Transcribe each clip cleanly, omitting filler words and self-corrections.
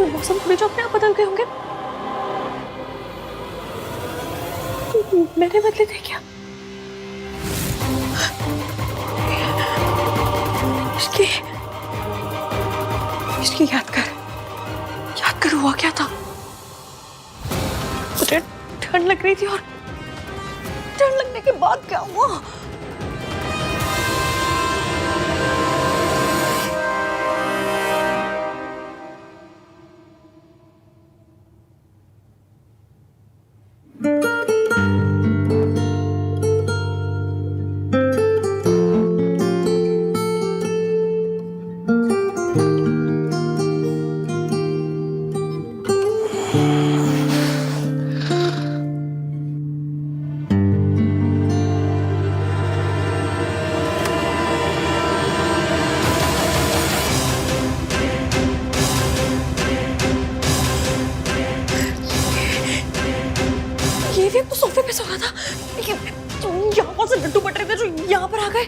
कोई मौसम थोड़ी जो अपने आप बदल गए होंगे। मैंने बदले थे क्या? इसकी इसकी याद कर हुआ क्या था? मुझे ठंड लग रही थी और ठंड लगने के बाद क्या हुआ? ये तो सोफे पे सो रहा था। यहाँ से लड्डू बट रहे थे जो यहाँ पर आ गए।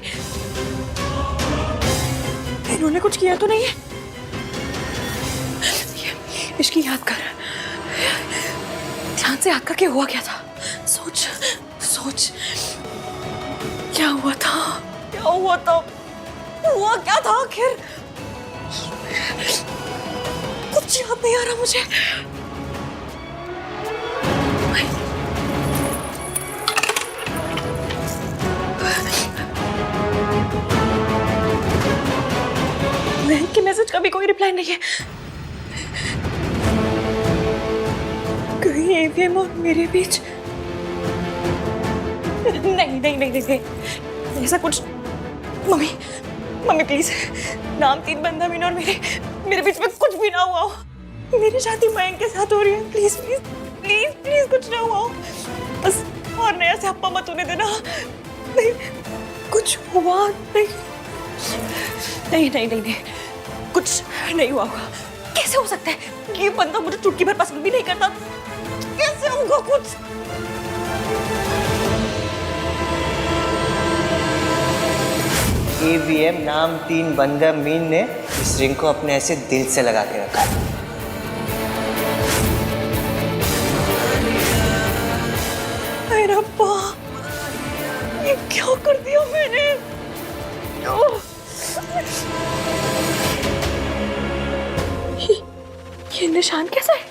इन्होंने कुछ किया तो नहीं है? इसकी याद कर, ध्यान से याद करके हुआ क्या था? सोच क्या हुआ था? हुआ क्या था आखिर? कुछ याद नहीं आ रहा मुझे। महक के मैसेज का भी कोई रिप्लाई नहीं है। कहीं एवीएम और मेरे बीच नहीं ऐसा कुछ। मम्मी प्लीज, नाम 3 बंदा मीन और मेरे बीच में कुछ भी ना हुआ हो। मेरी शादी मयंक के साथ हो रही है। प्लीज कुछ ना हुआ हो बस। और नया से हप्पा मत होने देना। नहीं, कुछ हुआ नहीं। कुछ नहीं हुआ होगा। कैसे हो सकता है? ये बंदा मुझे चुटकी भर पसंद भी नहीं करता। कैसे होगा कुछ? एवीएम नाम 3 बंदा मीन ने इस रिंग को अपने ऐसे दिल से लगा के रखा है। अरे रब्बा, ये क्या कर दिया मैंने? ये निशान कैसा है?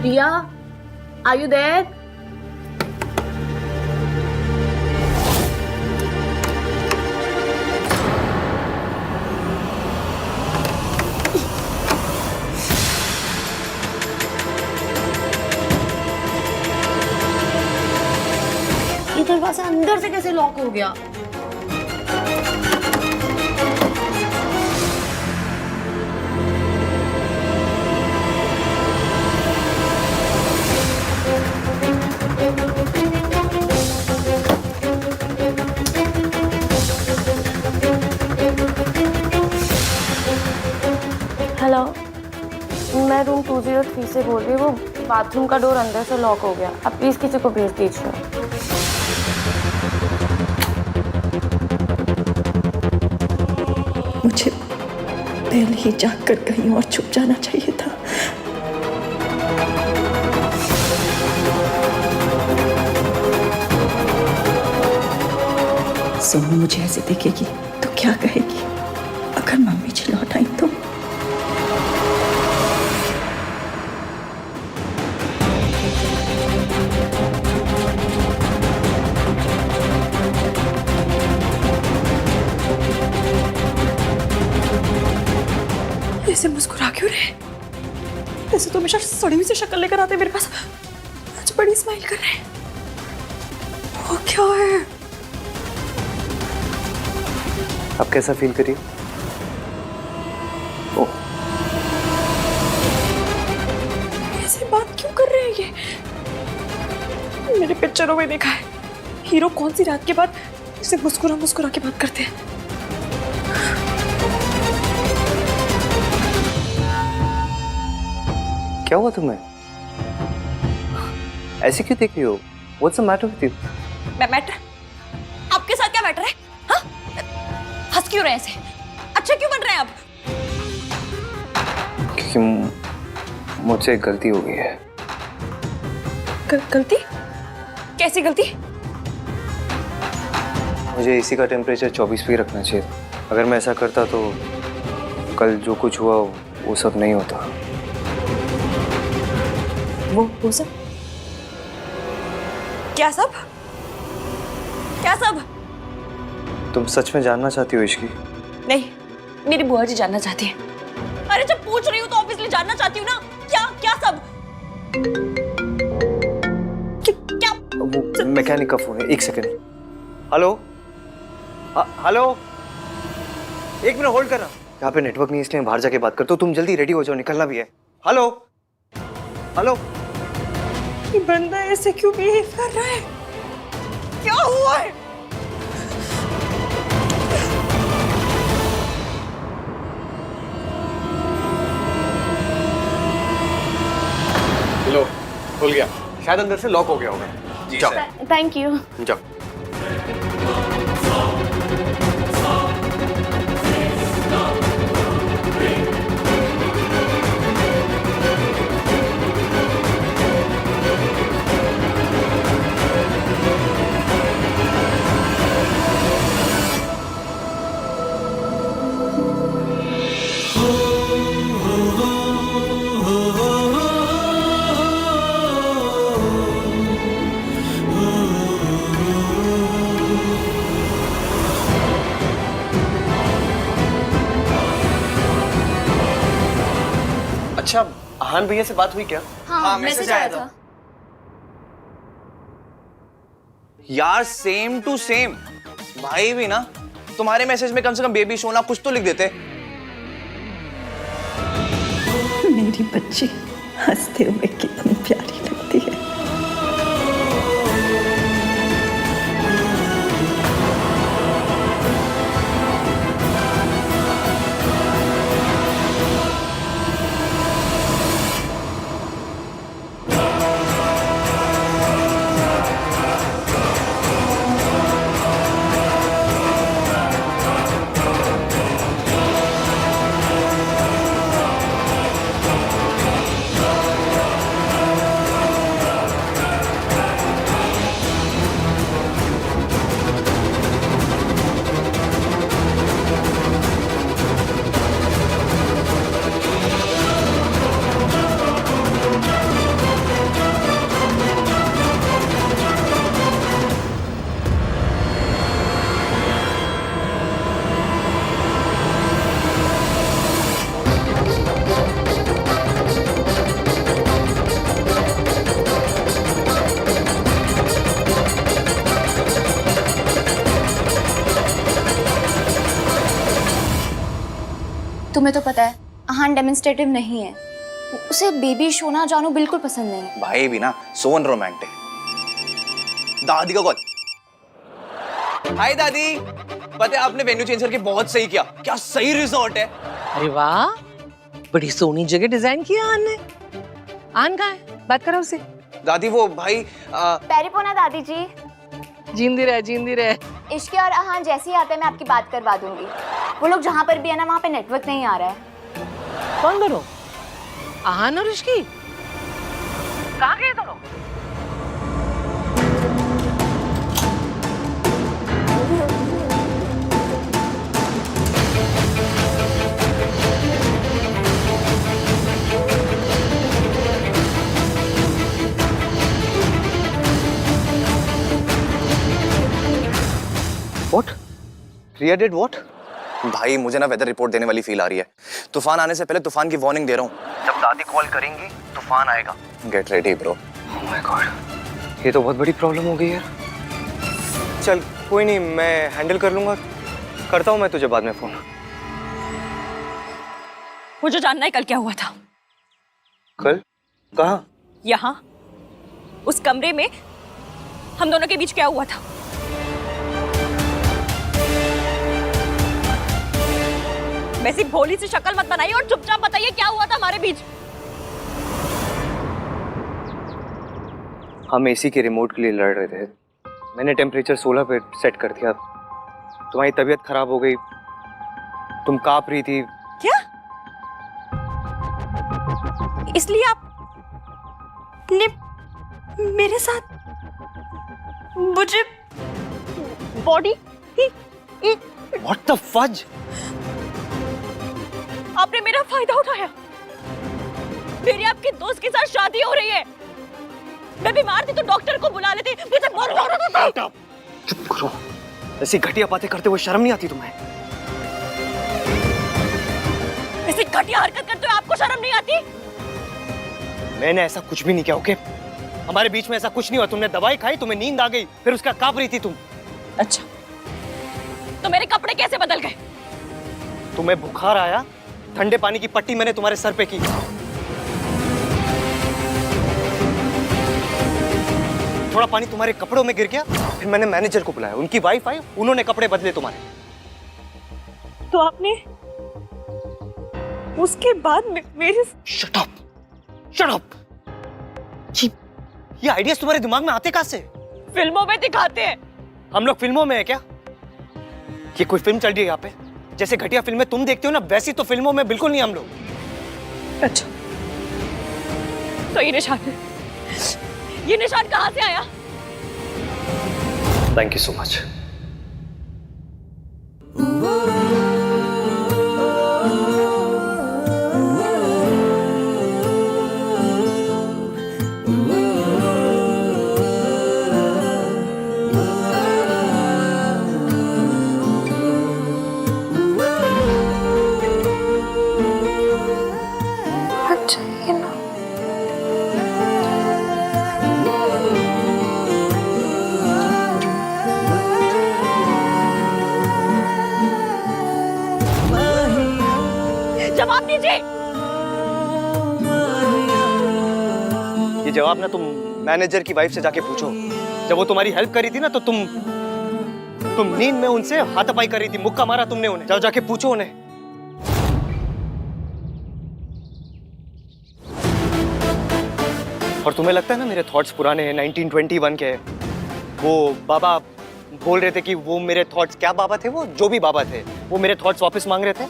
Priya, are you there? ये दरवाजा अंदर से कैसे लॉक हो गया? हेलो, मैं रूम 203 से बोल रही हूँ। वो बाथरूम का डोर अंदर से लॉक हो गया। आप प्लीज किसी को भेज दीजिए। मुझे पहले ही जाकर कहीं और छुप जाना चाहिए था। सोनू मुझे ऐसे देखेगी तो क्या कहेगी? अगर मम्मी जी लौट आई तो? ऐसे मुस्कुरा क्यों रहे? ऐसे तो हमेशा सड़ी हुई सी शक्ल लेकर आते मेरे पास। आज बड़ी स्माइल कर रहे हैं। वो क्या है? अब कैसा फील करिए? ओह, ऐसे बात क्यों कर रहे हैं ये? मेरे पिक्चरों में देखा है हीरो कौन सी रात के बाद इसे मुस्कुरा मुस्कुरा के बात करते हैं। क्या हुआ तुम्हें? ऐसे क्यों देख रही हो? What's the matter with you? Matter? आपके साथ क्या मैटर है? हाँ? हंस क्यों रहे हैं ऐसे? अच्छा क्यों बन रहे हैं आप? क्योंकि मुझसे एक गलती हो गई है। गलती? कैसी गलती? मुझे एसी का टेम्परेचर 24 पे ही रखना चाहिए। अगर मैं ऐसा करता तो कल जो कुछ हुआ वो सब नहीं होता। वो सब? क्या सब? क्या सब? तुम सच में जानना चाहती हो इश्की? नहीं, मेरी बुआ जी जानना चाहती है। अरे जब पूछ रही हूँ तो ऑब्वियसली जानना चाहती हूँ ना। क्या क्या सब? क्या? वो मैकेनिक का फोन है, एक सेकंड। हेलो? हेलो? एक मिनट होल्ड करना। यहाँ पे नेटवर्क नहीं इसलिए बाहर जाके बात करता हूँ। तुम जल्दी रेडी हो जाओ, निकलना भी है। हेलो? हेलो? ये बंदा ऐसे क्यों बिहेव कर रहा है? क्या हुआ है? लो, खुल गया। शायद अंदर से लॉक हो गया होगा। जाओ। Thank you. जाओ। अच्छा, आहान भैया से बात हुई क्या? हाँ, मैसेज आया था। यार सेम टू सेम। भाई भी ना तुम्हारे मैसेज में कम से कम बेबी सोना कुछ तो लिख देते। मेरी बच्ची हंसते हुए कितनी प्यारी लगती है। तुम्हें तो पता है आहान डेमोन्स्ट्रेटिव नहीं है। उसे बेबी सोना जानू बिल्कुल पसंद नहीं है। भाई भी ना सो अनरोमांटिक। दादी का कॉल। हाय दादी, पता है आपने वेन्यू चेंज करके बहुत सही किया। क्या सही रिजॉर्ट है। अरे वाह, बड़ी सोनी जगह डिजाइन किया आन ने। आन कहाँ है? बात करो उसे। दादी वो भाई पैरिपोना दादी जी। जींदी रहे, जींदी रहे। इश्की और आहान जैसे ही आते हैं मैं आपकी बात करवा दूंगी। वो लोग जहाँ पर भी है ना वहाँ पे नेटवर्क नहीं आ रहा है। कौन दोनों? आहान और इश्की? कहाँ गए दोनों? What? Priya did what? भाई मुझे ना वेदर रिपोर्ट देने वाली फील आ रही है। तूफान आने से पहले तूफान की वार्निंग दे रहा हूँ। जब दादी कॉल करेंगी तूफान आएगा। Get ready bro. Oh my God, ये तो बहुत बड़ी प्रॉब्लम हो गई यार। चल कोई नहीं, मैं हैंडल कर लूंगा। करता हूँ मैं तुझे बाद में फोन। मुझे जानना है कल क्या हुआ था। कल? कहाँ? यहाँ, उस कमरे में हम दोनों के बीच क्या हुआ था। वैसी भोली सी शक्ल मत बनाइए और चुपचाप बताइए क्या हुआ था हमारे बीच। हम एसी के रिमोट के लिए लड़ रहे थे। मैंने टेम्परेचर 16 पे सेट कर दिया। तुम्हारी तबीयत खराब हो गई, तुम कांप रही थी। क्या? इसलिए आपने मेरे साथ मुझे बॉडी What the fudge? आपने मेरा फायदा उठाया। मेरी आपके दोस्त के साथ शादी हो रही है। मैं बीमार थी तो डॉक्टर को बुला लेते। मुझे बहुत हो रहा था। चुप करो। ऐसी घटिया बातें करते हुए शर्म नहीं आती तुम्हें? ऐसी घटिया हरकत करते हुए आपको शर्म नहीं आती? मैंने ऐसा कुछ भी नहीं किया, ओके? हमारे बीच में ऐसा कुछ नहीं हुआ। तुमने दवाई खाई, तुम्हें नींद आ गई, फिर उसका कांप रही थी तुम। अच्छा, तो मेरे कपड़े कैसे बदल गए? तुम्हें बुखार आया, ठंडे पानी की पट्टी मैंने तुम्हारे सर पे की। थोड़ा पानी तुम्हारे कपड़ों में गिर गया, फिर मैंने मैनेजर को बुलाया, उनकी वाइफ आई, उन्होंने कपड़े बदले तुम्हारे। तो आपने उसके बाद मेरे शट अप, शट अप। ये आइडियाज तुम्हारे दिमाग में आते कहां से? फिल्मों में दिखाते हैं। हम लोग फिल्मों में है क्या? ये कोई फिल्म चल रही है यहाँ पे? जैसे घटिया फिल्में तुम देखते हो ना, वैसी तो फिल्मों में बिल्कुल नहीं हम लोग। अच्छा, तो ये निशान कहां से आया? Thank you so much. अच्छा ये ना जवाब दीजिए। ये जवाब ना तुम मैनेजर की वाइफ से जाके पूछो। जब वो तुम्हारी हेल्प करी थी ना, तो तुम नींद में उनसे हाथापाई कर रही थी, मुक्का मारा तुमने उन्हें। जाओ जाके पूछो उन्हें। और तुम्हें लगता है ना मेरे थॉट्स पुराने हैं, 1921 के हैं। वो बाबा बोल रहे थे कि वो मेरे थॉट्स, क्या बाबा थे वो, जो भी बाबा थे, वो मेरे थॉट्स वापस मांग रहे थे।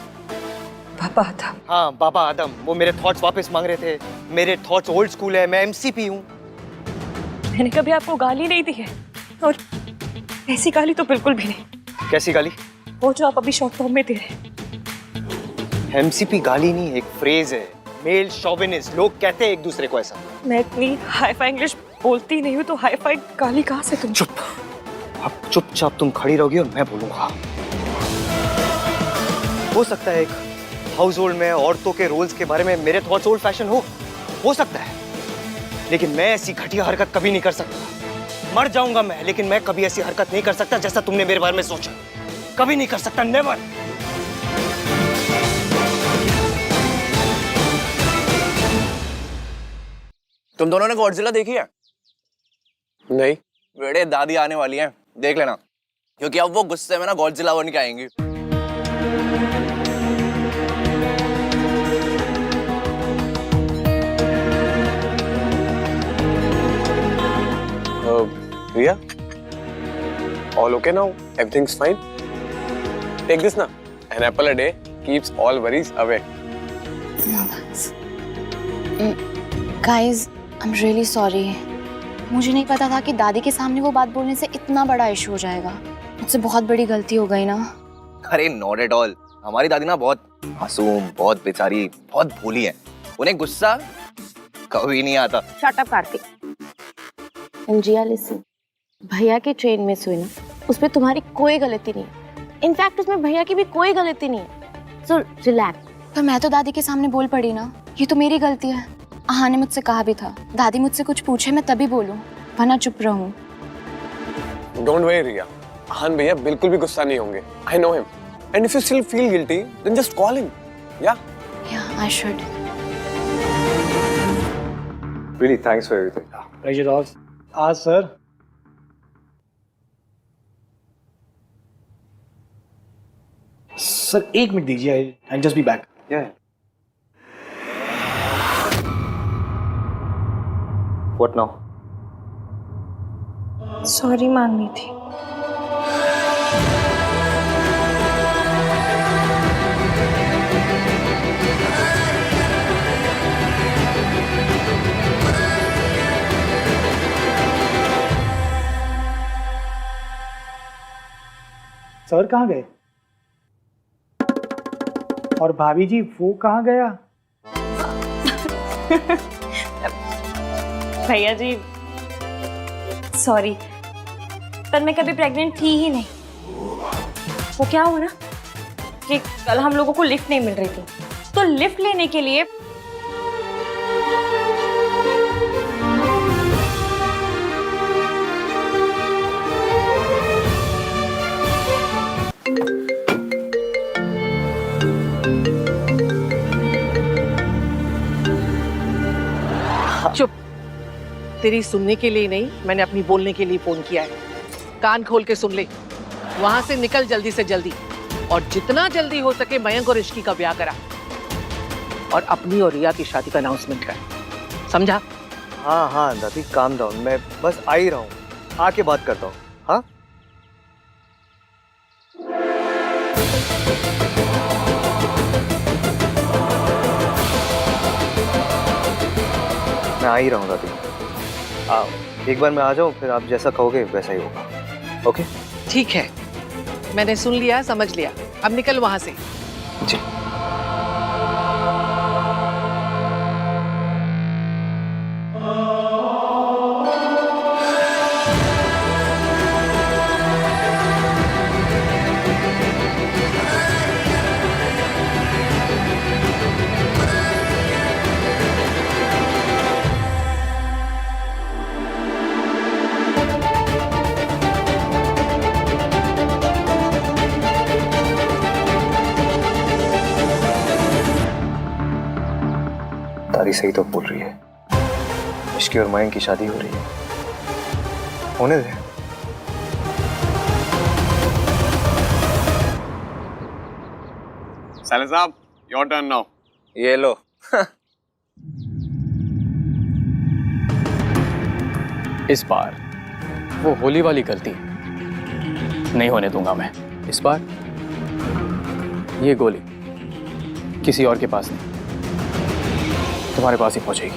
पापा था। हाँ, बाबा आदम, वो मेरे थॉट्स वापस मांग रहे थे। मेरे थॉट्स ओल्ड स्कूल है, मैं एमसीपी हूँ। मैंने कभी आपको गाली नहीं दी है, और ऐसी गाली तो बिल्कुल भी नहीं। कैसी गाली? वो जो आप अभी शॉर्ट फॉर्म में दे रहे। एमसीपी गाली नहीं, एक फ्रेज है, मेल शोविनिस्ट। लोग कहते हैं एक दूसरे को ऐसा। मैं इतनी हाई-फाई इंग्लिश बोलती नहीं हूँ, तो हाई-फाई गाली कहाँ से तुम? चुप। अब चुपचाप तुम खड़ी रहोगी और मैं बोलूंगा। हो सकता है एक हाउस होल्ड में औरतों के रोल्स के बारे में मेरे थॉट्स ओल्ड फैशन हो सकता है, लेकिन मैं ऐसी घटिया हरकत कभी नहीं कर सकता। मर जाऊंगा मैं, लेकिन मैं कभी ऐसी हरकत नहीं कर सकता जैसा तुमने मेरे बारे में सोचा। कभी नहीं कर सकता, नेवर। तुम दोनों ने गॉडजिला देखी है? नहीं। बेटे दादी आने वाली है, देख लेना, क्योंकि अब वो गुस्से में ना गॉडजिला बन के आएंगी। Riya, all okay now? Everything's fine? Take this now. An apple a day keeps all worries away. Guys, I am really sorry. मुझे नहीं पता था कि दादी के सामने वो बात बोलने से इतना बड़ा इशू हो जाएगा। मुझसे बहुत बड़ी गलती हो गई ना। अरे नॉट एट ऑल। हमारी दादी ना बहुत मासूम, बहुत बेचारी, बहुत भोली है। उन्हें गुस्सा कभी नहीं आता। Shut up Kartik. Anjiya listen, भैया की ट्रेन मिस हुई ना, उसमें तुम्हारी कोई गलती नहीं है। इनफैक्ट उसमें भैया की भी कोई गलती नहीं है। So relax. पर मैं तो दादी के सामने बोल पड़ी ना, ये तो मेरी गलती है। आहा ने मुझसे कहा भी था, दादी मुझसे कुछ पूछे मैं तभी बोलूं, वरना चुप रहूं। Don't worry, Riya. आहान भैया बिल्कुल भी गुस्सा नहीं होंगे। I know him. And if you still feel guilty, then just call him. Yeah? Yeah, I should. Really, thanks for everything. Pleasure all. Sir. Sir 1 minute दीजिए, I just be back. Yeah. What now? Sorry मांगनी थी. Sir कहाँ गए? और भाभी जी वो कहाँ गया? भैया जी सॉरी, पर मैं कभी प्रेग्नेंट थी ही नहीं. वो क्या हुआ ना कि कल हम लोगों को लिफ्ट नहीं मिल रही थी, तो लिफ्ट लेने के लिए चुप। तेरी सुनने के लिए नहीं, मैंने अपनी बोलने के लिए फोन किया है. कान खोल के सुन ले. वहां से निकल जल्दी से जल्दी, और जितना जल्दी हो सके मयंक और इश्की का ब्याह करा, और अपनी और रिया की शादी का अनाउंसमेंट कर. समझा? हाँ हाँ दादी, काम डाउन. मैं बस आ ही रहा हूँ, आके बात करता हूँ. हाँ मैं आ ही रहा हूँ दादी. एक बार मैं आ जाऊँ, फिर आप जैसा कहोगे वैसा ही होगा. ओके? ठीक है, मैंने सुन लिया, समझ लिया. अब निकल वहां से. जी. दादी सही तो बोल रही है, इश्की और मयंक की शादी हो रही है. होने दे. Salah साहब, your turn now. ये लो. इस बार वो होली वाली गलती नहीं होने दूंगा मैं. इस बार ये गोली किसी और के पास नहीं, तुम्हारे पास ही पहुंचेगी.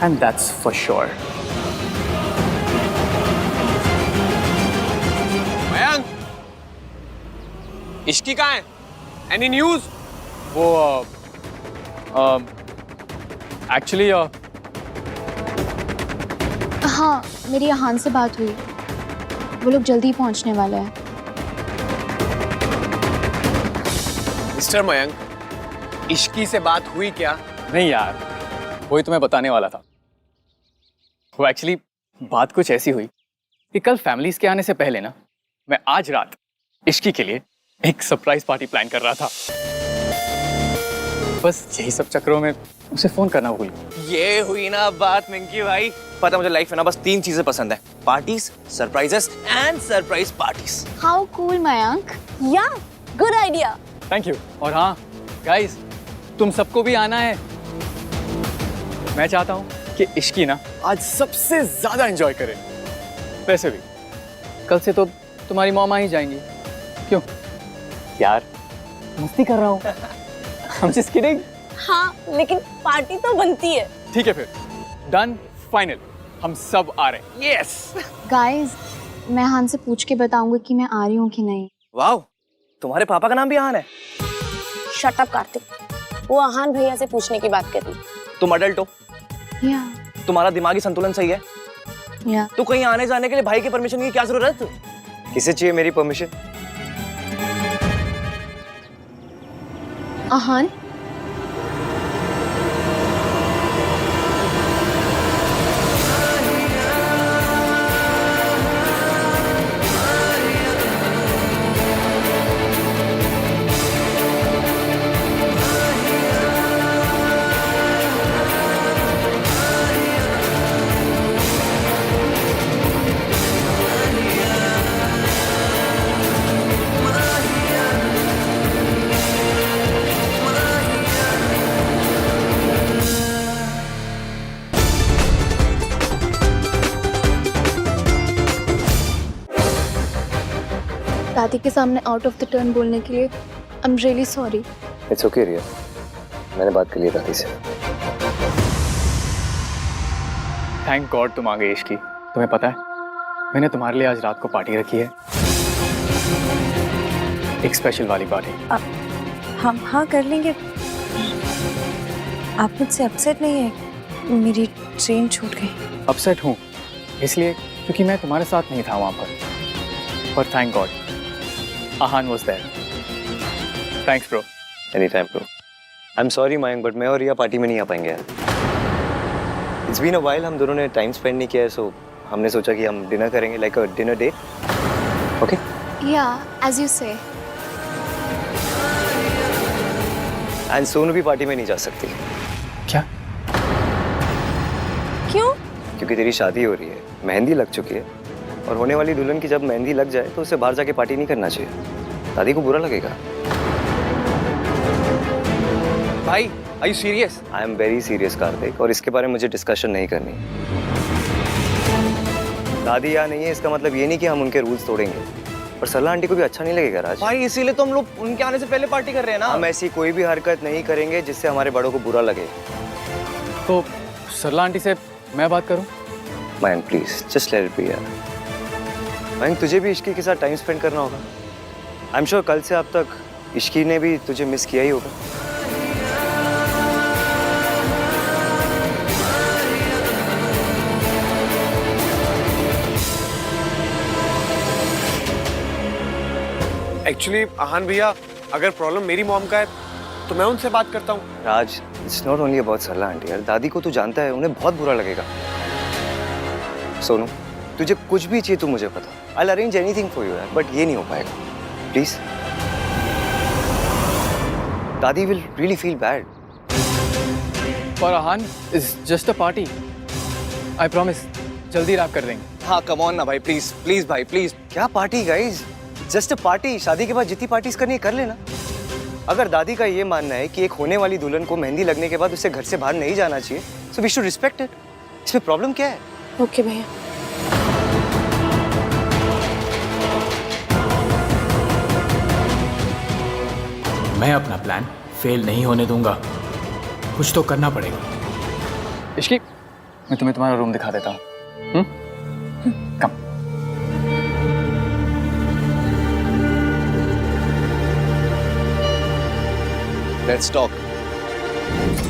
And that's for sure. Mayank, Ishki कहाँ है? Any news? वो एक्चुअली हाँ, मेरी यहान से बात हुई. वो लोग जल्दी पहुंचने वाले हैं. मिस्टर मयंक, इश्की से बात हुई क्या? नहीं यार, वही तुम्हें बताने वाला था. वो एक्चुअली बात कुछ ऐसी हुई कि कल फैमिलीज के आने से पहले ना, मैं आज रात इश्की के लिए एक सरप्राइज पार्टी प्लान कर रहा था. बस यही सब चक्करों में उसे फोन करना भूल गया. ये हुई ना बात मिंकी भाई. पता मुझे लाइफ में ना बस 3 चीजें पसंद है: parties, surprises and surprise parties. How cool Mayank. या गुड आइडिया. Thank you. और हाँ गाइस, तुम सबको भी आना है. मैं चाहता हूँ कि इश्की ना आज सबसे ज्यादा एंजॉय करे. वैसे भी कल से तो तुम्हारी मॉम आ ही जाएंगी. क्यों यार, मस्ती कर रहा हूँ. I'm just kidding. हाँ, लेकिन पार्टी तो बनती है. ठीक है फिर, डन, फाइनल. हम सब आ रहे हैं. यस. गाइस, मैं हान से पूछ के बताऊंगी कि मैं आ रही हूँ कि नहीं. वाओ, तुम्हारे पापा का नाम भी आहान है. शट अप कार्तिक, वो आहान भैया से पूछने की बात कर रही. तुम अडल्ट हो, या तुम्हारा दिमागी संतुलन सही है. या तो कहीं आने जाने के लिए भाई की परमिशन की क्या जरूरत? किसे चाहिए मेरी परमिशन? आहान, दादी के सामने आउट ऑफ द टर्न बोलने के लिए I am really sorry. It's okay Riya, मैंने बात कर ली दादी से। थैंक गॉड तुम आ गई इश्की। तुम्हें पता है मैंने तुम्हारे लिए आज रात को पार्टी रखी है, एक स्पेशल वाली पार्टी। हम हाँ कर लेंगे। आप मुझसे अपसेट नहीं है? मेरी ट्रेन छूट गई। अपसेट हूँ इसलिए क्योंकि मैं तुम्हारे साथ नहीं था वहां पर thank God Aahan was there. Thanks bro. Any time bro. I am sorry Mayank, but मैं और रिया पार्टी में नहीं आ पाएंगे यार। इट्स बीन अ व्हाइल, हम दोनों ने टाइम स्पेंड नहीं किया है, सो हमने सोचा कि हम डिनर करेंगे, like a dinner date. Okay? या as you say. And Sonu भी पार्टी में नहीं जा सकती। क्या? क्यों? क्योंकि तेरी शादी हो रही है, मेहंदी लग चुकी है, और होने वाली दुल्हन की जब मेहंदी लग जाए तो उसे बाहर जाके पार्टी नहीं करना चाहिए, दादी को बुरा लगेगा। भाई are you serious? I am very serious Kartik, और इसके बारे में मुझे डिस्कशन नहीं करनी। दादी यहाँ नहीं है इसका मतलब ये नहीं कि हम उनके रूल्स तोड़ेंगे, पर सरला आंटी को भी अच्छा नहीं लगेगा राज। भाई इसीलिए तो हम लोग उनके आने से पहले पार्टी कर रहे हैं ना। हम ऐसी कोई भी हरकत नहीं करेंगे जिससे हमारे बड़ों को बुरा लगे। तो सरला आंटी से मैं बात करूं? Mayank please just let it be यार। मयंक तुझे भी इश्की के साथ टाइम स्पेंड करना होगा। आई एम श्योर कल से अब तक इश्की ने भी तुझे मिस किया ही होगा। एक्चुअली आहान भैया, अगर प्रॉब्लम मेरी मॉम का है तो मैं उनसे बात करता हूँ। Raj, it's not only about Sarla aunty यार, दादी को तू जानता है, उन्हें बहुत बुरा लगेगा। सोनू तुझे कुछ भी चाहिए तो मुझे पता, I will arrange anything for you यार, बट ये नहीं हो पाएगा प्लीज। दादी विल रियली फील बैड। और Aahan is just a party, I promise जल्दी रैप कर देंगे। हाँ कम ऑन ना भाई, प्लीज प्लीज भाई प्लीज। क्या party guys, just a party. शादी के बाद जितनी पार्टीज करनी है कर लेना। अगर दादी का ये मानना है कि एक होने वाली दुल्हन को मेहंदी लगने के बाद उसे घर से बाहर नहीं जाना चाहिए, so we should respect it. इसमें प्रॉब्लम क्या है? ओके भैया। मैं अपना प्लान फेल नहीं होने दूंगा, कुछ तो करना पड़ेगा। इश्की मैं तुम्हें तुम्हारा रूम दिखा देता हूँ। कम। Let's talk.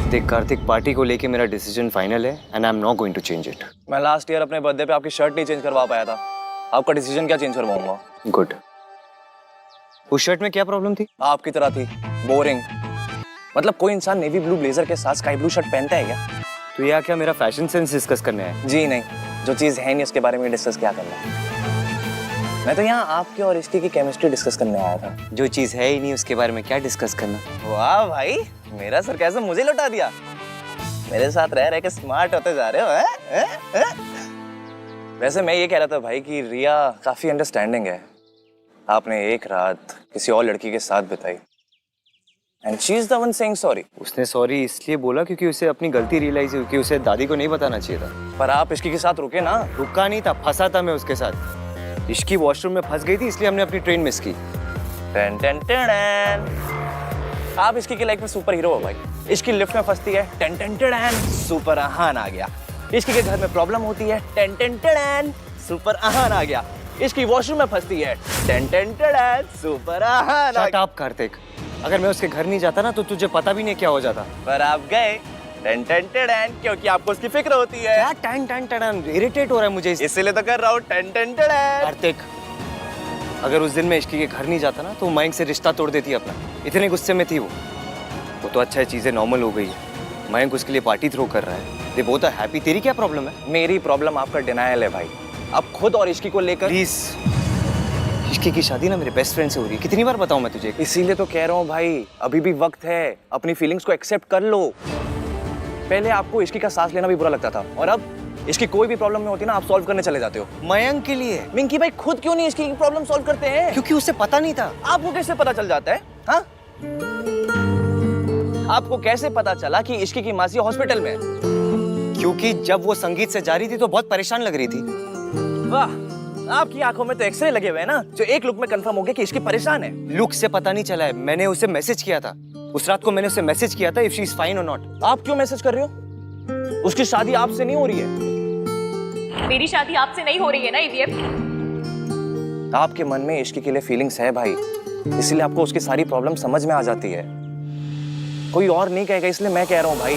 देख कार्तिक, पार्टी को लेके मेरा डिसीजन फाइनल है and I am not going to change it. मैं लास्ट ईयर अपने बर्थडे पे आपकी शर्ट नहीं चेंज करवा पाया था, आपका डिसीजन क्या चेंज करवाऊंगा? गुड। उस शर्ट में क्या प्रॉब्लम थी? आपकी तरह थी, बोरिंग। मतलब कोई इंसान नेवी ब्लू ब्लेजर के साथ स्काई ब्लू शर्ट पहनता है क्या? तो यहाँ क्या मेरा फैशन सेंस डिस्कस करने आया? जी नहीं, जो चीज है नहीं उसके बारे में डिस्कस क्या करना है। मैं तो यहाँ आपके और इसकी की केमिस्ट्री डिस्कस करने आया था। जो चीज है ही नहीं उसके बारे में क्या डिस्कस करना? वाह भाई, मेरा सरकाज़म मुझे लौटा दिया। मेरे साथ रह के स्मार्ट होते जा रहे हो हैं? वैसे मैं ये कह रहा था भाई कि रिया काफी अंडरस्टैंडिंग है। आपने एक रात किसी और लड़की के साथ बिताई and she is the one saying sorry. उसने सॉरी इसलिए बोला क्योंकि उसे अपनी गलती रियलाइज हुई कि उसे दादी को नहीं बताना चाहिए था। पर आप इसकी के साथ रुके ना। रुका नहीं था, फंसा था मैं उसके साथ। इश्की वॉशरूम में फंस गई थी इसलिए हमने अपनी ट्रेन मिस की। टन टन टन। आप इसकी की लाइफ में सुपर हीरो हो भाई। इसकी लिफ्ट में फंसती है, टन टन टन, सुपर आहान आ गया। इसकी के घर में प्रॉब्लम होती है, टन टन टन, सुपर आहान आ गया। इसकी वॉशरूम में फंसती है, टन टन टन, सुपर आहान आ शट अप कार्तिक, अगर मैं उसके घर नहीं जाता ना तो तुझे पता भी नहीं क्या हो जाता। पर आप गए, टन टन टन, क्योंकि आपको उसकी फिक्र होती है। क्या टन टन टन? इरिटेट हो रहा है मुझे इसीलिए तो कर रहा हूँ, टन टन टन। कार्तिक, अगर उस दिन मैं इश्की के घर नहीं जाता ना तो मयंक से रिश्ता तोड़ देती अपना। इतने गुस्से में थी वो तो अच्छा है, चीजें नॉर्मल हो गई है। मयंक उसके लिए पार्टी थ्रो कर रहा है, दे बोथ आर हैप्पी। तेरी क्या प्रॉब्लम है? मेरी प्रॉब्लम आपका डिनायल है भाई। आप खुद और इश्की को लेकर। प्लीज, इश्की की शादी ना मेरे बेस्ट फ्रेंड से हो रही है, कितनी बार बताऊं मैं तुझे? इसीलिए तो कह रहा हूँ भाई, अभी भी वक्त है, अपनी फीलिंग्स को एक्सेप्ट कर लो। पहले आपको इश्की का सांस लेना भी बुरा लगता था और अब इसकी कोई भी प्रॉब्लम में होती है ना, आप सॉल्व करने चले जाते हो। मयंक के लिए। मिंकी भाई खुद क्यों नहीं इसकी प्रॉब्लम सॉल्व करते हैं? क्योंकि उसे पता नहीं था। आपको कैसे पता चल जाता है? हाँ, आपको कैसे पता चला कि इश्की की मासी हॉस्पिटल में है? क्योंकि जब वो संगीत से जा रही थी तो बहुत परेशान लग रही थी। वाह, आपकी आंखों में तो एक्सरे लगे हुए हैं ना, जो एक लुक में कंफर्म हो गया कि इश्की परेशान है। लुक से पता नहीं चला है, मैंने उसे मैसेज किया था। उस रात को मैंने उसे मैसेज किया था इफ शी इज फाइन और नॉट। आप क्यों मैसेज कर रहे हो? उसकी शादी आपसे नहीं हो रही है। मेरी शादी आपसे नहीं हो रही है ना ईवीएम। आपके मन में इश्की के लिए फीलिंग्स है भाई, इसलिए आपको उसकी सारी प्रॉब्लम समझ में आ जाती है। कोई और नहीं कहेगा, इसलिए मैं कह रहा हूँ भाई।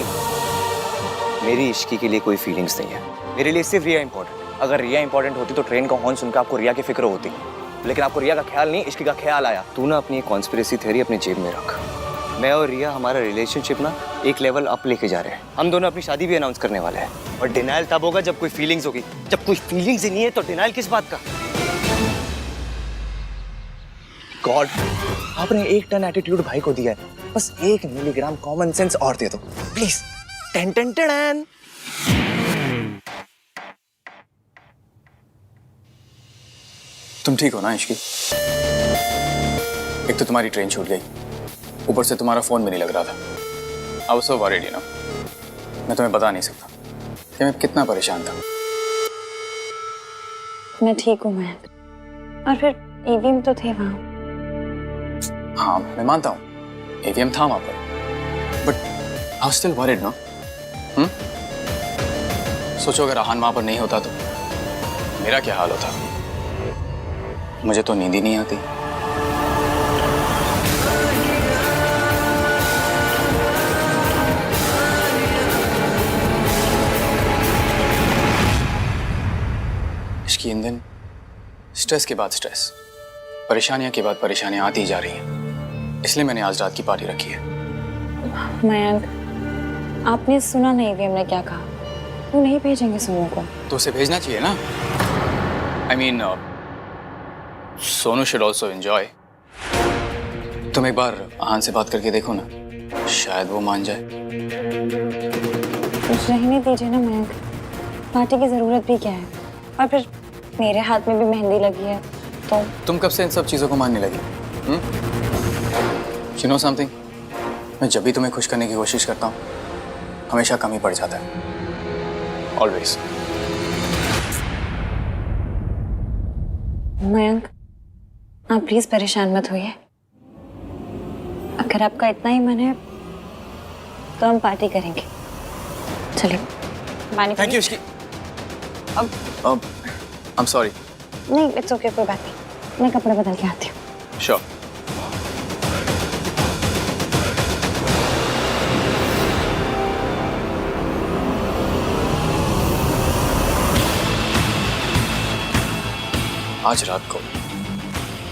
मेरी इश्की के लिए कोई फीलिंग्स नहीं है, मेरे लिए सिर्फ रिया इंपॉर्टेंट। अगर रिया इंपॉर्टेंट होती तो ट्रेन का हॉर्न सुनकर आपको रिया की फिक्र होती, लेकिन आपको रिया का ख्याल नहीं, इश्की का ख्याल आया। तू ना अपनी कॉन्स्पिरेसी थ्योरी अपनी जेब में रख। मैं और रिया हमारा रिलेशनशिप ना एक लेवल अप लेके जा रहे हैं। हम दोनों अपनी शादी भी अनाउंस करने वाले हैं। और डिनाइल तब होगा जब कोई फीलिंग्स होगी। जब कोई फीलिंग्स ही नहीं है तो डिनाइल किस बात का? गॉड, आपने 1 टन एटीट्यूड भाई को दिया है, बस 1 मिलीग्राम कॉमन सेंस और दे दो प्लीज। Ten ten ten. तुम ठीक हो ना इश्की? एक तो तुम्हारी ट्रेन छूट गई, ऊपर से तुम्हारा फोन भी नहीं लग रहा था। I was so worried, you know. मैं तुम्हें बता नहीं सकता कि मैं कितना परेशान था। मैं ठीक हूँ मयंक, और फिर ईवीएम तो थे वहाँ। हाँ मैं मानता हूँ एवीएम था वहां पर, but I was still worried ना। सोचो अगर आहान वहां पर नहीं होता तो मेरा क्या हाल होता। मुझे तो नींद ही नहीं आती। इसकी इन दिन स्ट्रेस के बाद स्ट्रेस, परेशानियां के बाद परेशानियां आती जा रही हैं, इसलिए मैंने आज रात की पार्टी रखी है। मयंक, आपने सुना नहीं ईवीएम ने क्या कहा? वो नहीं भेजेंगे सोनू को। तो उसे भेजना चाहिए ना। I mean Sonu should also enjoy. तुम एक बार आहान से बात करके देखो ना, शायद वो मान जाए। रहने दीजिए ना मयंक, पार्टी की जरूरत भी क्या है? और फिर मेरे हाथ में भी मेहंदी लगी है तो। तुम कब से इन सब चीजों को मानने लगी? यू नो समथिंग, मैं जब भी तुम्हें खुश करने की कोशिश करता हूँ हमेशा कम ही पड़ जाता है। ऑलवेज। मयंक, आप प्लीज परेशान मत होइए। अगर आपका इतना ही मन है तो हम पार्टी करेंगे। चलिए पानी। Thank you Ishki. अब आई एम सॉरी। नहीं, इट्स ओके, कोई बात नहीं। मैं कपड़े बदल के आती हूँ। श्योर। आज रात को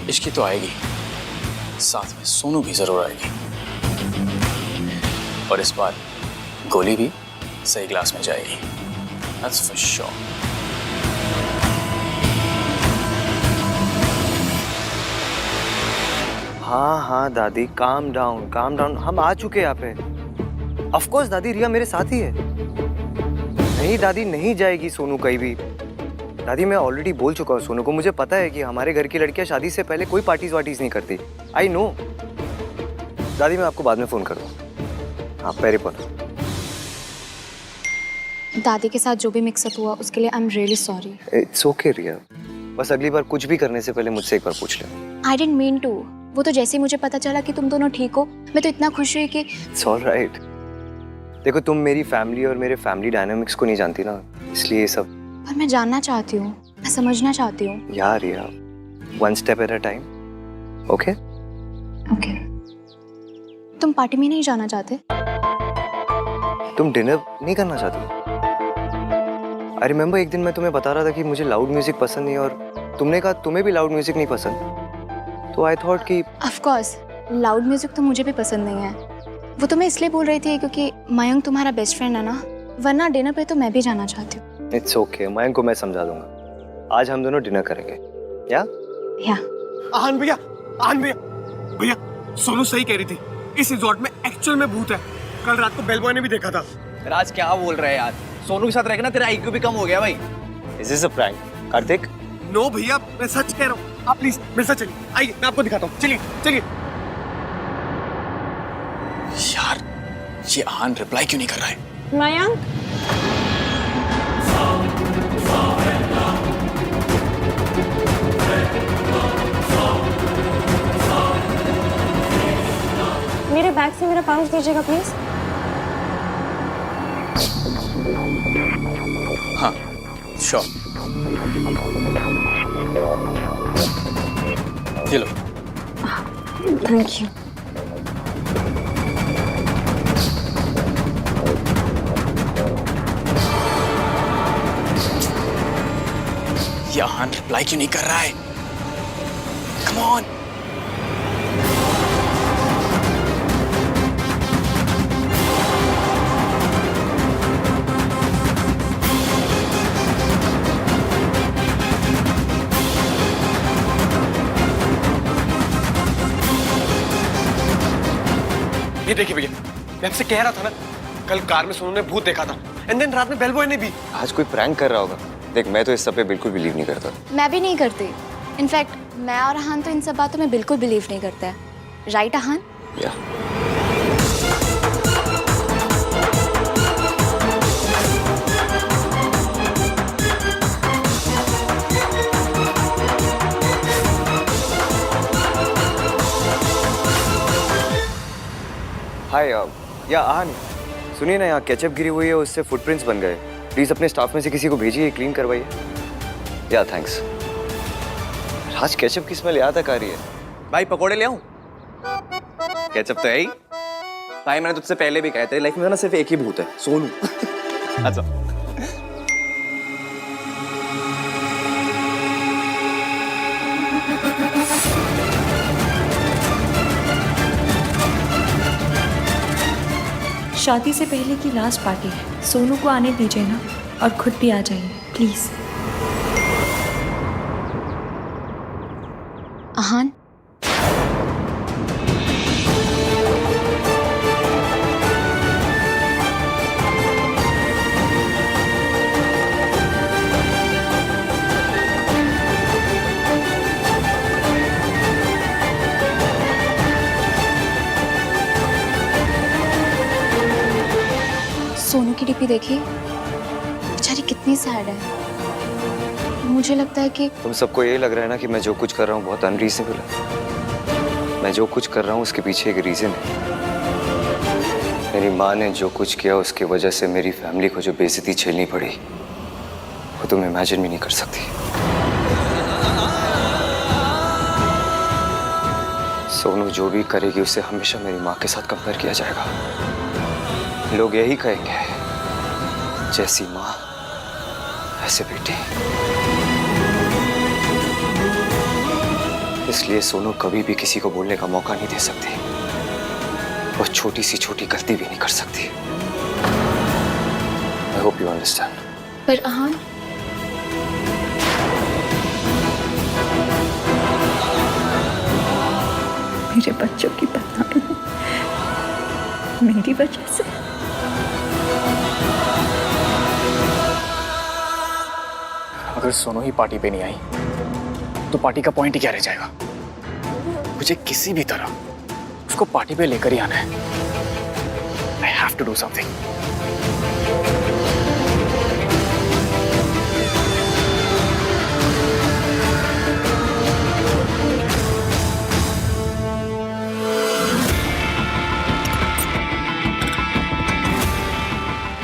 इश्की तो आएगी, साथ में सोनू भी जरूर आएगी, और इस बार गोली भी सही ग्लास में जाएगी। That's for sure. हाँ दादी, काम डाउन। हम आ चुके हैं यहाँ पे। ऑफ कोर्स दादी, रिया मेरे साथ ही है। नहीं दादी, नहीं जाएगी सोनू कहीं भी। दादी मैं ऑलरेडी बोल चुका हूँ सोनू को, मुझे पता है कि हमारे घर की लड़कियां शादी से पहले कोई पार्टीज वार्टीज नहीं करती। I know. दादी मैं आपको बाद में फोन करूँगा। हाँ पैरे पर। दादी के साथ जो भी मिक्सअप हुआ उसके लिए I am really sorry. It's okay Riya, बस अगली बार कुछ भी करने से पहले मुझसे एक बार पूछ ले। I didn't mean to. वो तो जैसे ही मुझे पता चला कि तुम दोनों ठीक हो, मैं तो इतना खुश हुई कि। It's alright. देखो तुम मेरी फैमिली और मेरे फैमिली डायनामिक्स को नहीं जानती ना, इसलिए ये सब। पर मैं जानना चाहती हूँ, मैं समझना चाहती हूँ। यार यार, one step at a time. Okay okay. तुम पार्टी में नहीं जाना चाहते? तुम डिनर नहीं करना चाहती? आई रिमेम्बर एक दिन मैं तुम्हें बता रहा था कि मुझे लाउड म्यूजिक पसंद नहीं, और तुमने कहा तुम्हें भी लाउड म्यूजिक नहीं पसंद। तो आई थॉट कि ऑफ कोर्स लाउड म्यूजिक तो मुझे भी पसंद नहीं है। वो तो मैं इसलिए बोल रही थी क्योंकि मयंक तुम्हारा बेस्ट फ्रेंड है ना, वरना डिनर पे तो मैं भी जाना चाहती हूँ। इट्स ओके, मयंक को मैं समझा दूंगा। आज हम दोनों डिनर करेंगे। या आहान भैया, भैया सोनू सही कह रही थी, इस रिजॉर्ट में एक्चुअल में भूत है। कल रात को बेल बॉय ने भी देखा था। राज क्या बोल रहे हैं यार, सोनू के साथ रहकर ना तेरा IQ भी कम हो गया भाई। Is this a prank Kartik? No भैया, मैं सच कह रहा हूँ। आप प्लीज मेरे साथ चलिए, आइए मैं आपको दिखाता हूँ। चलिए। यार ये आहान रिप्लाई क्यों नहीं कर रहा है? मयंक मेरा पाउच दीजिएगा प्लीज। हाँ श्योर। ये लो। Thank you. ये आहान रिप्लाई क्यों नहीं कर रहा है? Come on. ये देखिए भैया, मैं आपसे कह रहा था ना, कल कार में सोनू ने भूत देखा था, एंड देन रात में बेल बॉय ने भी। आज कोई प्रैंक कर रहा होगा। देख, मैं तो इस सब पे बिल्कुल बिलीव नहीं करता। मैं भी नहीं करती। इनफैक्ट मैं और आहान तो इन सब बातों में बिल्कुल बिलीव नहीं करते हैं। राइट आहान? या हाय या आहान, सुनिए ना, यहाँ केचप गिरी हुई है, उससे फुटप्रिंट्स बन गए। प्लीज अपने स्टाफ में से किसी को भेजिए, क्लीन करवाइए। या थैंक्स। आज केचप की स्मेल यहाँ तक आ रही है। भाई पकोड़े ले आऊं? केचप तो है ही। भाई मैंने तुझसे पहले भी कहा, तेरी लाइफ में ना सिर्फ एक ही भूत है, सोनू। अच्छा। शादी से पहले की लास्ट पार्टी है, सोनू को आने दीजिए ना, और खुद भी आ जाइए प्लीज। आहान, सोनू की डीपी देखी, बेचारी कितनी सैड है। मुझे लगता है कि तुम सबको ये लग रहा है ना कि मैं जो कुछ कर रहा हूँ बहुत अनरीजनेबल है। मैं जो कुछ कर रहा हूँ उसके पीछे एक रीजन है। मेरी माँ ने जो कुछ किया उसकी वजह से मेरी फैमिली को जो बेइज्जती झेलनी पड़ी, वो तुम इमेजिन भी नहीं कर सकती। सोनू जो भी करेगी उसे हमेशा मेरी माँ के साथ कंपेयर किया जाएगा। लोग यही कहेंगे, जैसी माँ ऐसे बेटी। इसलिए सोनू कभी भी किसी को बोलने का मौका नहीं दे सकती, और छोटी सी छोटी गलती भी नहीं कर सकती। I hope you understand. पर आहान, मेरे बच्चों की बदनामी मेरी वजह से। अगर सोनू ही पार्टी पे नहीं आई तो पार्टी का पॉइंट ही क्या रह जाएगा? मुझे किसी भी तरह उसको पार्टी पे लेकर ही आना है। I have to do something.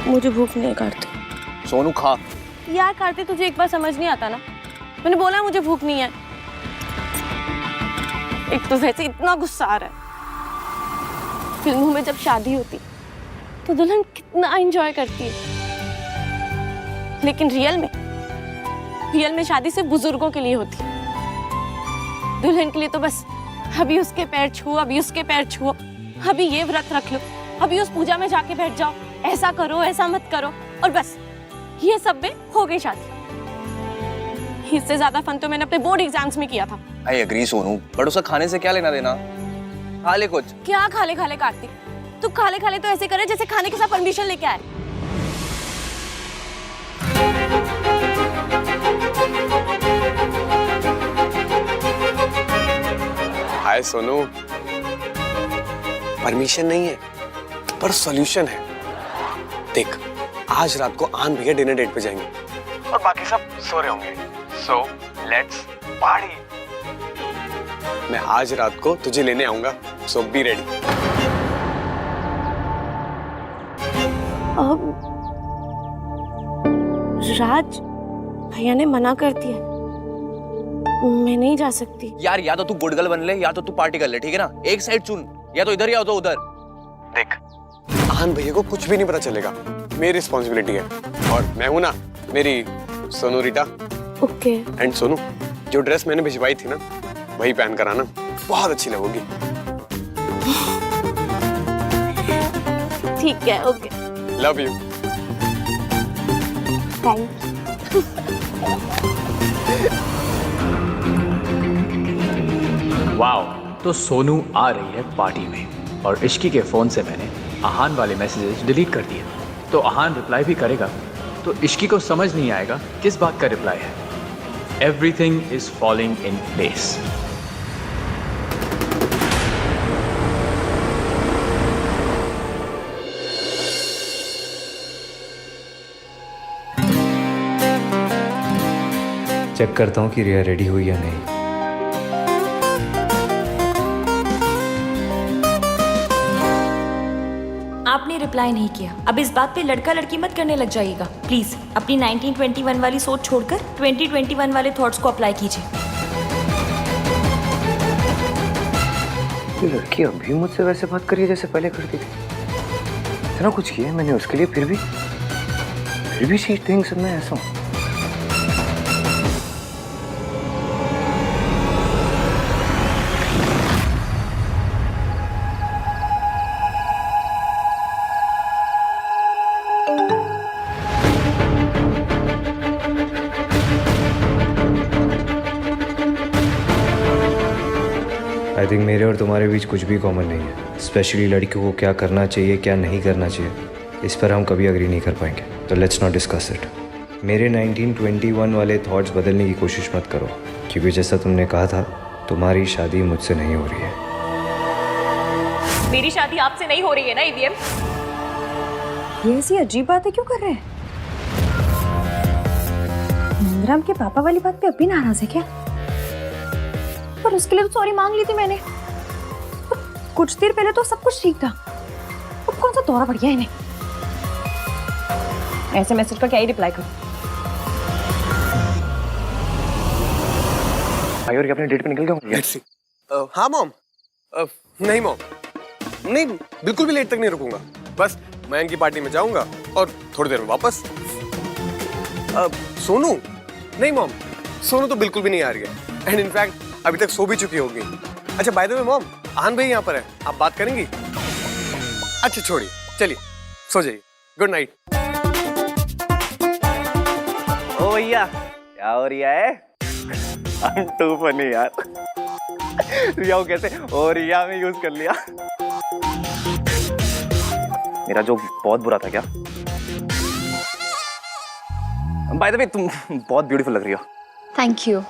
मुझे भूख नहीं है कार्तिक। सोनू खा। यार कार्तिक, तुझे एक बार समझ नहीं आता ना, मैंने बोला मुझे भूख नहीं है। एक तो वैसे इतना गुस्सा आ रहा है। फिल्मों में जब शादी होती तो दुल्हन कितना एंजॉय करती है, लेकिन रियल में शादी सिर्फ बुजुर्गों के लिए होती है। दुल्हन के लिए तो बस अभी उसके पैर छुओ, अभी उसके पैर छुओ, अभी ये व्रत रख लो, अभी उस पूजा में जाके बैठ जाओ, ऐसा करो ऐसा मत करो, और बस ये सब में हो गई शादी। इससे ज्यादा फन तो मैंने अपने बोर्ड एग्जाम्स में किया था। आई एग्री सोनू, बट उसका खाने से क्या लेना देना? खा ले कुछ। क्या खाले खाले कार्तिक, तू खाले खाले तो ऐसे करे जैसे खाने के साथ परमिशन लेके आए। हाय सोनू, परमिशन नहीं है पर सॉल्यूशन है। देख, आज रात को आन भैया डिनर डेट पे जाएंगे और बाकी सब सो रहे होंगे। So let's party. मैं आज रात को तुझे लेने आऊंगा, सो बी रेडी। राज, भैया ने मना कर दिया, मैं नहीं जा सकती। यार या तो तू गुड गर्ल बन ले या तो तू पार्टी कर ले, ठीक है ना? एक साइड चुन, या तो इधर या तो उधर। देख, आहान भैया को कुछ भी नहीं पता चलेगा, मेरी रिस्पॉन्सिबिलिटी है। और मैं हूं ना, मेरी सोनू रीटा। ओके। एंड सोनू, जो ड्रेस मैंने भिजवाई थी ना, वही पहन कर आना, बहुत अच्छी लगोगी। ठीक है, okay. Love you. Thank wow, तो सोनू आ रही है पार्टी में और इश्की के फोन से मैंने आहान वाले मैसेजेस डिलीट कर दिए। तो आहान रिप्लाई भी करेगा तो इश्की को समझ नहीं आएगा किस बात का रिप्लाई है। Everything is falling in place. Check करता हूँ कि रिया रेडी हुई या नहीं। आपने रिप्लाई नहीं किया। अब इस बात पे लड़का लड़की मत करने लग जाइएगा प्लीज। अपनी 1921 वाली सोच छोड़कर 2021 वाले थॉट्स को अप्लाई कीजिए। ये लड़की अभी मुझसे वैसे बात करी है जैसे पहले करती थी। इतना कुछ किया है मैंने उसके लिए, फिर भी शी थिंक्स मैं ऐसा हूँ। आई थिंक मेरे और तुम्हारे बीच कुछ भी कॉमन नहीं है, स्पेशली लड़कियों को क्या करना चाहिए क्या नहीं करना चाहिए, इस पर हम कभी अग्री नहीं कर पाएंगे। तो लेट्स नॉट डिस्कस इट। मेरे 1921 वाले थॉट्स बदलने की कोशिश मत करो, क्योंकि जैसा तुमने कहा था तुम्हारी शादी मुझसे नहीं हो रही है। मेरी शादी आपसे नहीं हो रही है ना ईवीएम? ये ऐसी अजीब बातें क्यों कर रहे हैं? नंदराम के पापा वाली बात पे अभी नाराज है क्या? पर उसके लिए तो सॉरी मांग ली थी मैंने। कुछ देर पहले तो सब कुछ ठीक था, अब कौन सा दौरा पड़ गया इन्हें? ऐसे मैसेज का क्या ही रिप्लाई करूं? भाई और अपने डेट पे निकल गया। Let's see. हाँ मॉम। नहीं मॉम, नहीं बिल्कुल भी लेट तक नहीं रुकूंगा। बस मयंक की पार्टी में जाऊंगा और थोड़ी देर में वापस। सोनू? नहीं मॉम, सोनू तो बिल्कुल भी नहीं आ रही है। एंड इनफैक्ट अभी तक सो भी चुकी होगी। अच्छा बाय द वे मॉम, आहान भाई यहाँ पर है, आप बात करेंगी? अच्छा छोड़िए, चलिए सो जाइए। Good night. ओ भैया, क्या हो रिया है? टू फनी यार। रिया को कैसे ओ रिया में यूज कर लिया। मेरा जोक बहुत बुरा था क्या? बाय द वे तुम बहुत ब्यूटीफुल लग रही हो। Thank you.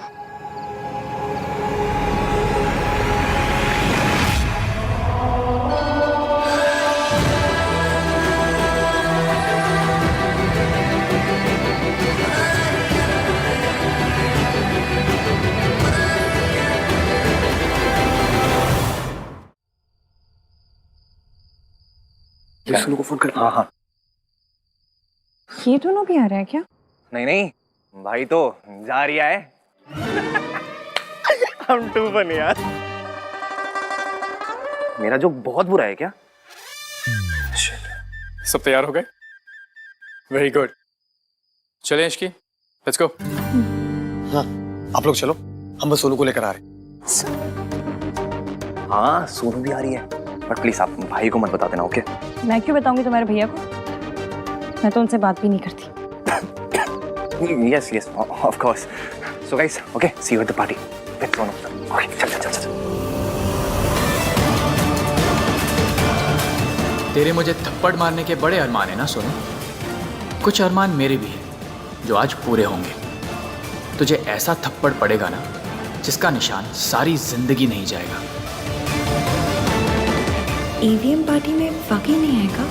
सोनू को फोन कर। हाँ हाँ। ये दोनों भी आ रहे हैं क्या? नहीं नहीं, भाई तो जा रिया है। हम टू फनी यार। मेरा जोक बहुत बुरा है क्या? सब तैयार हो गए? Very good. चले इश्की, लेट्स गो। हाँ आप लोग चलो, हम बस सोनू को लेकर आ रहे हैं। हाँ सोनू भी आ रही है, बट प्लीज आप भाई को मत बता देना, ओके? मैं क्यों बताऊंगी तुम्हारे भैया को? मैं तो उनसे बात भी नहीं करती। Yes yes of course. So guys, okay, see you at the party. Let's go. Okay चल चल चल। तेरे मुझे थप्पड़ मारने के बड़े अरमान है ना सोनू? कुछ अरमान मेरे भी हैं जो आज पूरे होंगे। तुझे ऐसा थप्पड़ पड़ेगा ना जिसका निशान सारी जिंदगी नहीं जाएगा। ईवीएम पार्टी में वाकई नहीं आएगा?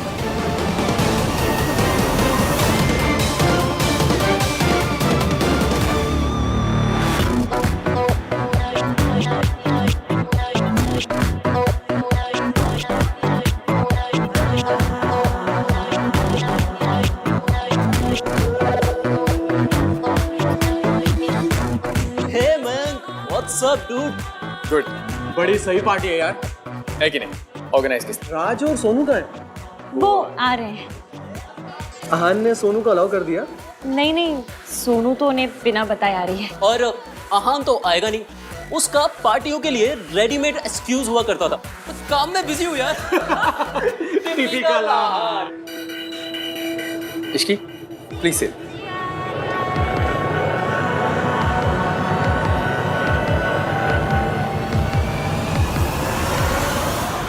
Up dude? गुड, बड़ी सही पार्टी है यार, है कि नहीं? ऑर्गेनाइज किस राज और सोनू का है? वो आ रहे हैं। अहान ने सोनू को अलाउ कर दिया? नहीं नहीं, सोनू तो उन्हें बिना बताए आ रही है। और अहान तो आएगा नहीं, उसका पार्टियों के लिए रेडीमेड एक्सक्यूज हुआ करता था। काम में बिजी हूँ यार। Typical Ahaan. Ishki, please sit.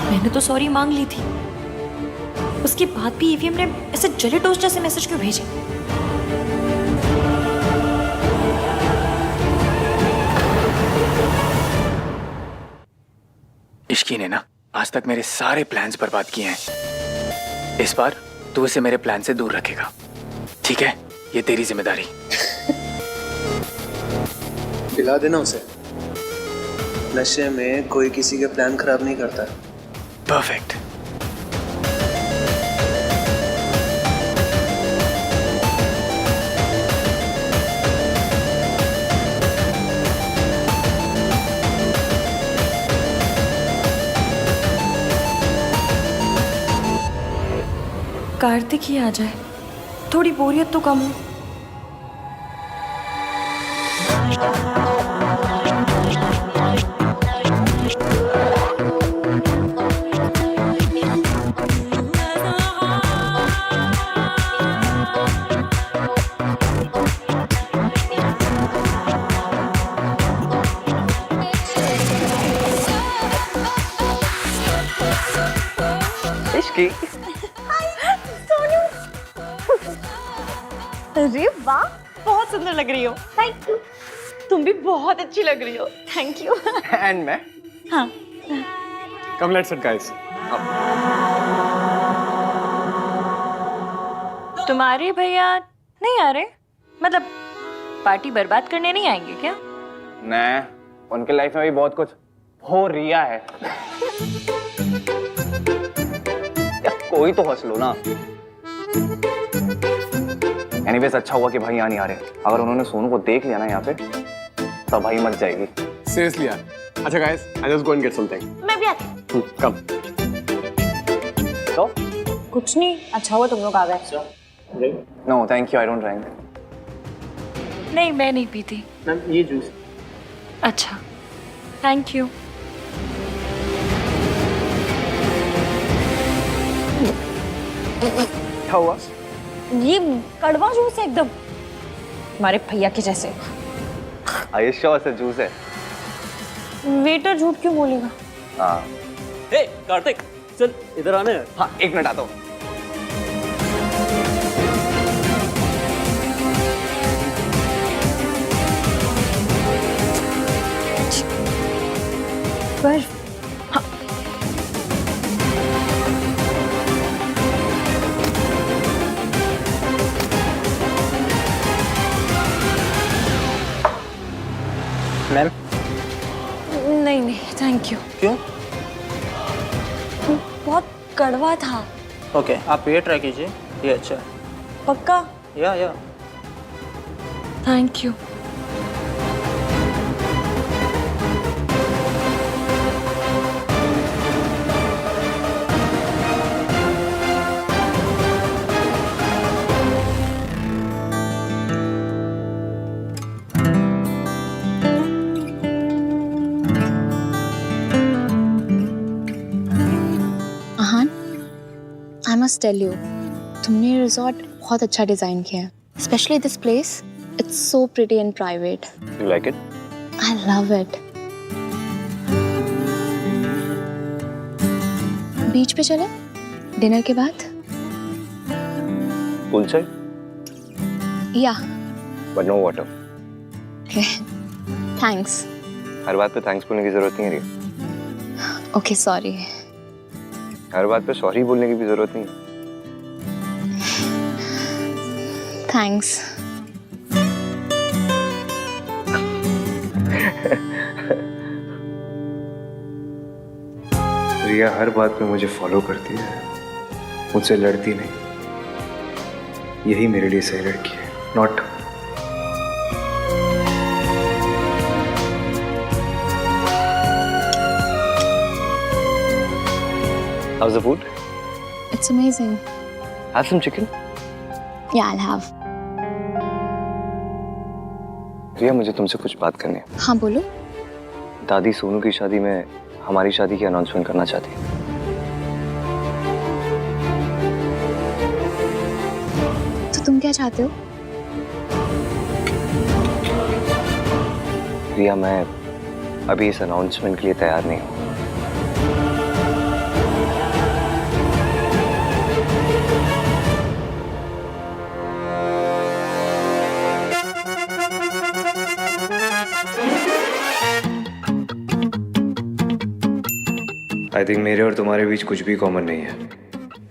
मैंने तो सॉरी मांग ली थी, उसके बाद भी ईवीएम ने ऐसे जले टोस्ट जैसे मैसेज क्यों भेजे? इश्की ने ना आज तक मेरे सारे प्लान्स बर्बाद किए हैं। इस बार तू इसे मेरे प्लान से दूर रखेगा, ठीक है? ये तेरी जिम्मेदारी। दिला देना उसे, नशे में कोई किसी के प्लान खराब नहीं करता। परफेक्ट। कार्तिक ही आ जाए, थोड़ी बोरियत तो कम हो। इश्की, अरे वाह, बहुत सुंदर लग रही हो। Thank you. तुम भी बहुत अच्छी लग रही हो। Thank you. एंड मैं? हाँ। Come let's it guys. तुम्हारे भैया नहीं आ रहे? मतलब पार्टी बर्बाद करने नहीं आएंगे क्या? नहीं, उनके लाइफ में भी बहुत कुछ हो रिया है। या कोई तो हंस लो ना। एनीवेज अच्छा हुआ कि भाई यहाँ नहीं आ रहे। अगर उन्होंने सोनू को देख लिया ना यहाँ पे, तो भाई मच जाएगी। सीरियसली यार। अच्छा guys, I just go and get something. मैं भी आती। कम। तो कुछ नहीं, अच्छा हुआ तुम लोग आ गए। No thank you, I don't drink. नहीं, मैं नहीं पीती। मैम ये जूस। अच्छा, थैंक यू। क्या हुआ? ये कड़वा जूस है एकदम, हमारे भैया के जैसे। आयुष्या से जूस है। वेटर झूठ क्यों बोलेगा? हाँ। हे कार्तिक, चल इधर आने। हाँ, एक मिनट आता हूँ। पर मैम। नहीं नहीं, थैंक यू। क्यों? बहुत कड़वा था। ओके, आप ये ट्राई कीजिए, ये अच्छा है। पक्का? या thank you. I must tell you, तुमने रिजॉर्ट बहुत अच्छा डिजाइन किया है, specially this place. It's so pretty and private. You like it? I love it. Beach पे चले डिनर के बाद? Pool side? या बट नो वाटर। थैंक्स। हर बात पे थैंक्स बोलने की जरूरत नहीं है रिया। Okay sorry. हर बात पे सॉरी बोलने की भी जरूरत नहीं है। थैंक्स। रिया हर बात में मुझे फॉलो करती है, मुझसे लड़ती नहीं। यही मेरे लिए सही लड़की है, not How's the food? It's amazing. Have some chicken. Yeah, I'll have. रिया, मुझे तुमसे कुछ बात करनी है। हाँ बोलो। दादी सोनू की शादी में हमारी शादी की अनाउंसमेंट करना चाहती है। तो तुम क्या चाहते हो? रिया, मैं अभी इस अनाउंसमेंट के लिए तैयार नहीं हूँ। आई थिंक मेरे और तुम्हारे बीच कुछ भी कॉमन नहीं है।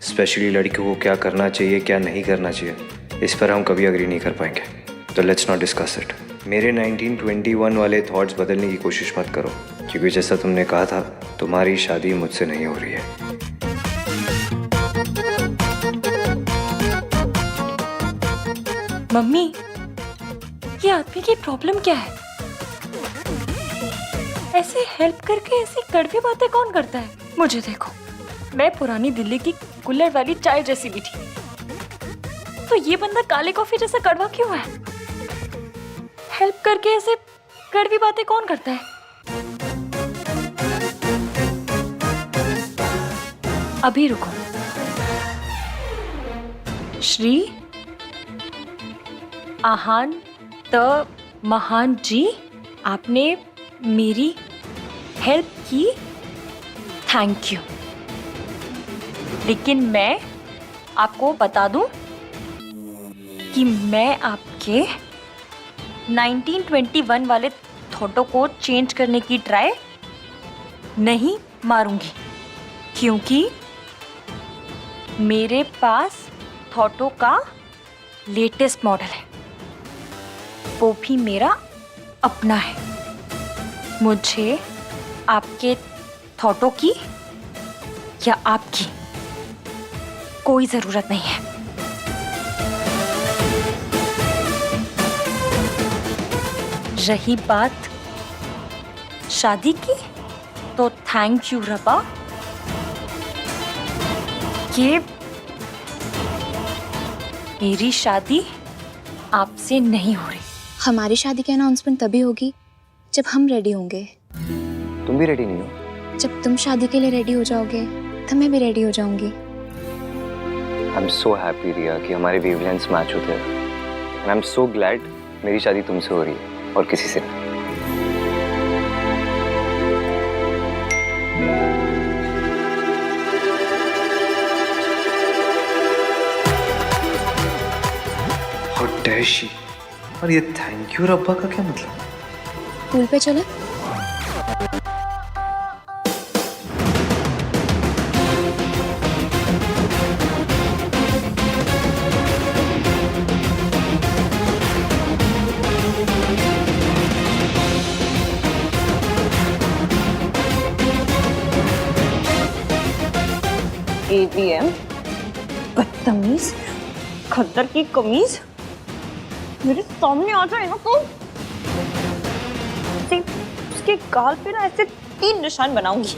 स्पेशली लड़कियों को क्या करना चाहिए, क्या नहीं करना चाहिए, इस पर हम कभी अग्री नहीं कर पाएंगे। तो लेट्स नॉट डिस्कस इट। मेरे 1921 वाले थॉट्स बदलने की कोशिश मत करो, क्योंकि जैसा तुमने कहा था, तुम्हारी शादी मुझसे नहीं हो रही है। मम्मी, ये आदमी की प्रॉब्लम क्या है? ऐसे हेल्प करके ऐसी कड़वी बातें कौन करता है? मुझे देखो, मैं पुरानी दिल्ली की कुल्हड़ वाली चाय जैसी भी थी, तो ये बंदा काले कॉफी जैसा कड़वा क्यों है? हेल्प करके ऐसे कड़वी बातें कौन करता है? अभी रुको। श्री आहान त महान जी, आपने मेरी हेल्प की, थैंक यू। लेकिन मैं आपको बता दूं कि मैं आपके 1921 वाले थॉटों को चेंज करने की ट्राई नहीं मारूंगी, क्योंकि मेरे पास थॉटो का लेटेस्ट मॉडल है, वो भी मेरा अपना है। मुझे आपके थॉटों की या आपकी कोई जरूरत नहीं है। रही बात शादी की, तो थैंक यू रबा, कि मेरी शादी आपसे नहीं हो रही। हमारी शादी की अनाउंसमेंट तभी होगी जब हम रेडी होंगे। तुम भी रेडी नहीं हो? जब तुम शादी के लिए रेडी हो जाओगे, तब मैं भी रेडी हो जाऊंगी। आई एम सो हैप्पी रिया कि हमारे वेवलेंथ्स मैच होते हैं, and I am so glad मेरी शादी तुमसे हो रही है और किसी से नहीं। How dare she? और ये थैंक यू रब्बा का क्या मतलब? पूल पे चले? ATM, बदतमीज, खद्दर की कमीज, मेरे सामने आ जाए ना तो उसके गाल पे ना ऐसे 3 निशान बनाऊंगी।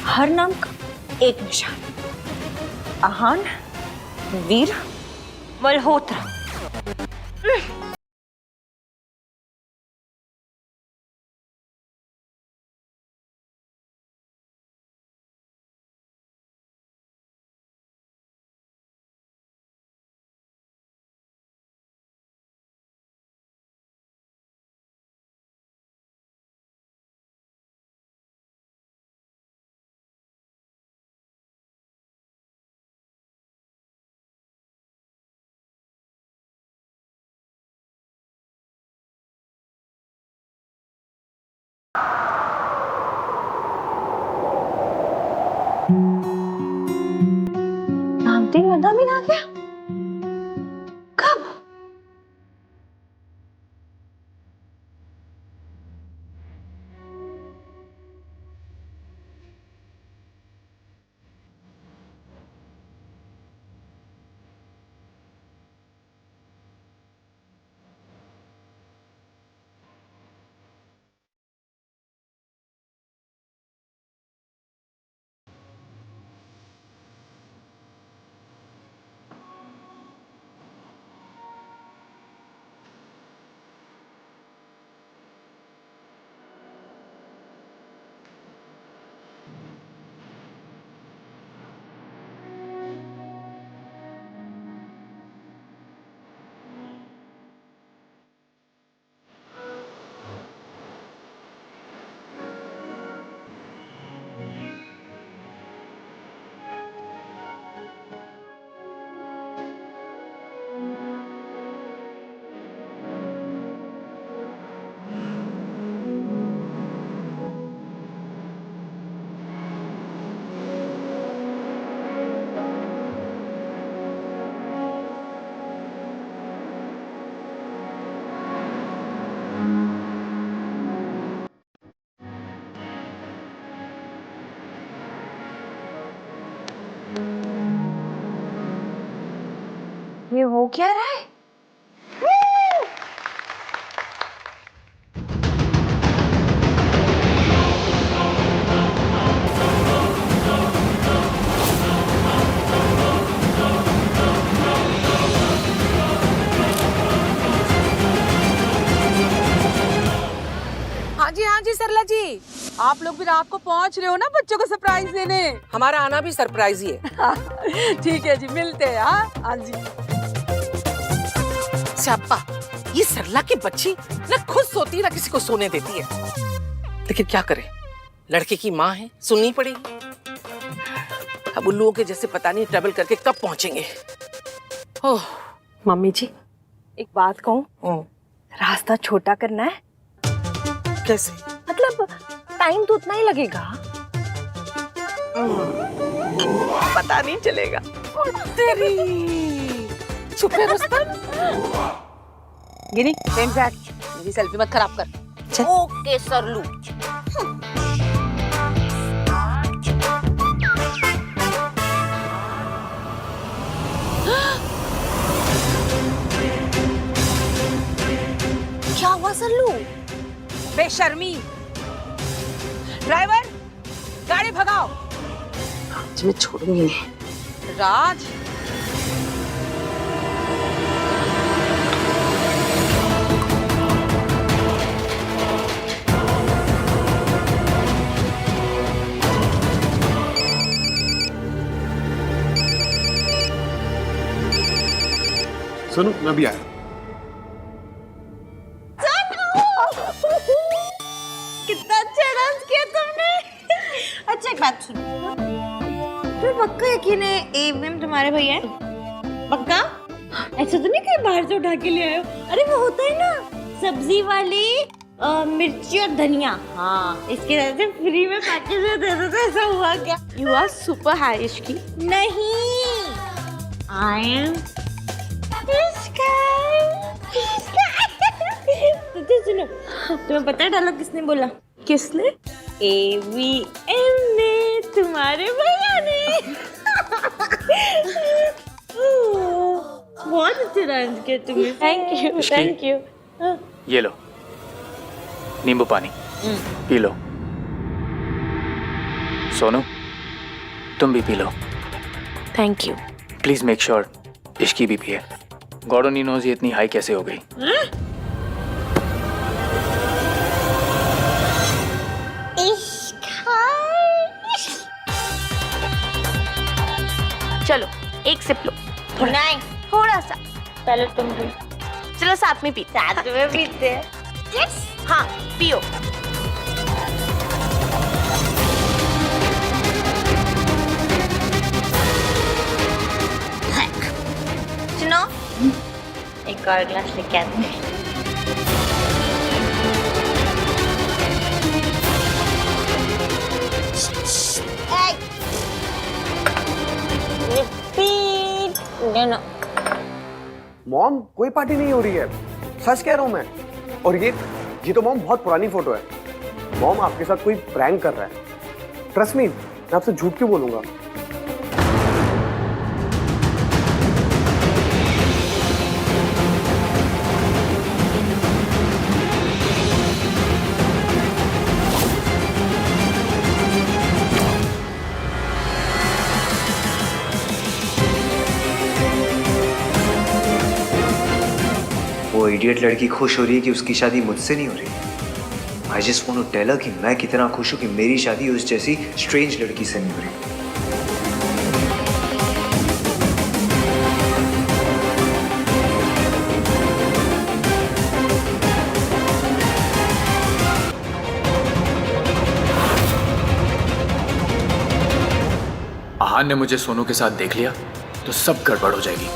हर नाम का एक निशान। आहान, वीर, मल्होत्रा। नामतीन बंदा भी आ गया? कब? ये हो क्या रहा है? हाँ जी सरला जी, आप लोग भी रात को पहुंच रहे हो ना बच्चों को सरप्राइज देने। हमारा आना भी सरप्राइज ही है। ठीक है जी, मिलते हैं। हाँ जी। स्याप्पा, ये सरला की बच्ची ना खुद सोती ना किसी को सोने देती है, लेकिन क्या करे, लड़के की माँ है, सुननी पड़ेगी। अब उल्लुओं के जैसे पता नहीं ट्रैवल करके कब पहुंचेंगे। ओह मम्मी जी, एक बात कहूँ, रास्ता छोटा करना है। कैसे? मतलब टाइम तो उतना ही लगेगा। पता नहीं चलेगा। तेरी चुप है रुस्तम। गिनी, मेरी सेल्फी मत खराब कर। ओके सरलू। क्या हुआ सरलू? बेशर्मी। ड्राइवर, गाड़ी भगाओ। आज मैं छोड़ूंगी नहीं। राज, सुनो, मैं भी आया। कितना अच्छा डांस किया तुमने। अच्छा एक बात सुनो, तुम्हें पक्का यकीन है एवं तुम्हारे भैया है? पक्का? ऐसा तो नहीं कहीं बाहर से उठा के ले आए हो? अरे वो होता है ना सब्जी वाली मिर्ची और धनिया, हाँ इसके वजह से फ्री में पैकेज में दे दो। तो ऐसा हुआ क्या? You are super high Ishki. नहीं, आई एम तो सुनो, तुम्हें पता है डायलॉग किसने बोला? किसने? AVM ने, तुम्हारे भैया ने। बहुत अच्छा डांस किया तुमने। Thank you. ये लो नींबू पानी, पी लो। सोनू, तुम भी P low. Thank you. Please make sure Ishki भी पिए। गॉड ओनली नोज ये इतनी हाई कैसे हो गई। चलो एक सिप लो। नहीं, थोड़ा सा। पहले तुम भी। चलो साथ में पीते। साथ में पीते हैं। हाँ पियो। सुनो, एक और ग्लास लेके आते हैं। Repeat. No. मॉम, कोई पार्टी नहीं हो रही है, सच कह रहा हूँ मैं। और ये तो मॉम बहुत पुरानी फोटो है। मॉम आपके साथ कोई प्रैंक कर रहा है। ट्रस्ट मी, मैं आपसे झूठ क्यों बोलूंगा। वो इडियट लड़की खुश हो रही है कि उसकी शादी मुझसे नहीं हो रही। I just want to tell her कि मैं कितना खुश हूं कि मेरी शादी उस जैसी स्ट्रेंज लड़की से नहीं हो रही। आहान ने मुझे सोनू के साथ देख लिया तो सब गड़बड़ हो जाएगी।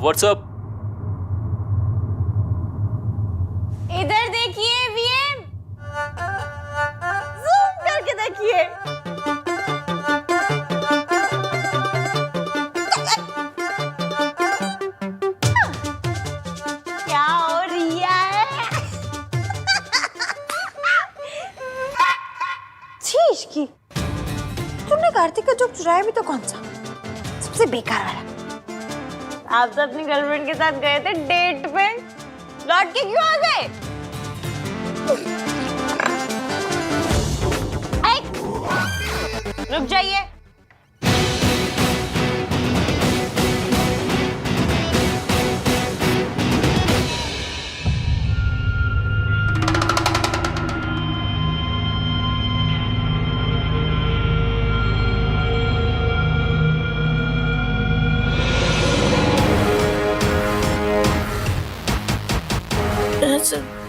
व्हाट्सअप। इधर देखिए वीएम, जूम करके देखिए। क्या हो रिया है? छी की तुमने कार्तिक का जोक चुराया भी तो कौन सा? सबसे बेकार वाला। आप तो अपनी गर्लफ्रेंड के साथ गए थे डेट पे, लौट के क्यों आ गए? रुक जाइए।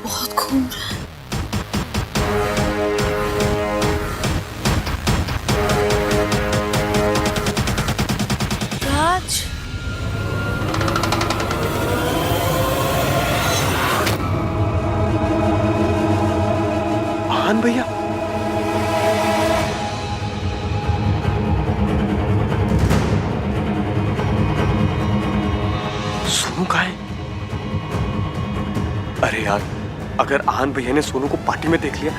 बहुत घूम रहा है। राज, आन भैया, सोनू कहाँ है? अरे यार, अगर आन भैया ने सोनू को पार्टी में देख लिया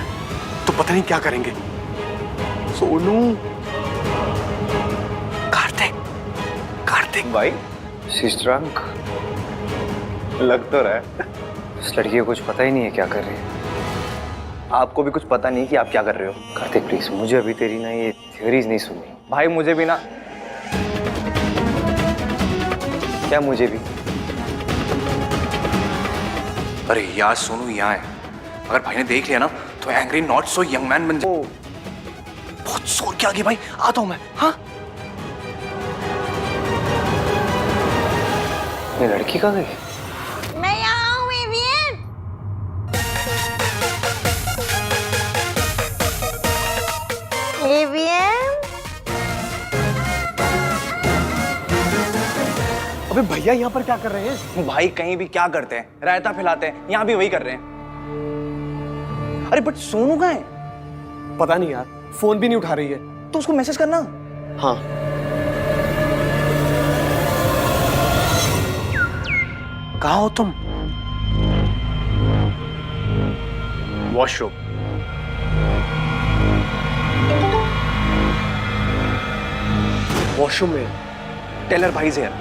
तो पता नहीं क्या करेंगे। सोनू, कार्तिक, कार्तिक भाई she's drunk। लग तो रहा है। इस लड़की को कुछ पता ही नहीं है क्या कर रही है। आपको भी कुछ पता नहीं कि आप क्या कर रहे हो। कार्तिक प्लीज, मुझे अभी तेरी ना ये थ्योरीज नहीं सुननी। भाई मुझे भी ना। क्या मुझे भी? अरे यार सोनू यहाँ है, अगर भाई ने देख लिया ना तो angry not so young man बन जाए। बहुत जोर के आगे भाई, आता हूँ मैं। हाँ ये लड़की कहाँ गई? मैं यहाँ हूँ एवियन। एवियन, अबे भैया यहाँ पर क्या कर रहे हैं? भाई कहीं भी क्या करते हैं, रायता फैलाते हैं, यहाँ भी वही कर रहे हैं। अरे बट सोनू कहाँ है? पता नहीं यार, फोन भी नहीं उठा रही है। तो उसको मैसेज करना। हाँ, कहाँ हो तुम? वॉशरूम। वॉशरूम में। टेलर भाई से यार।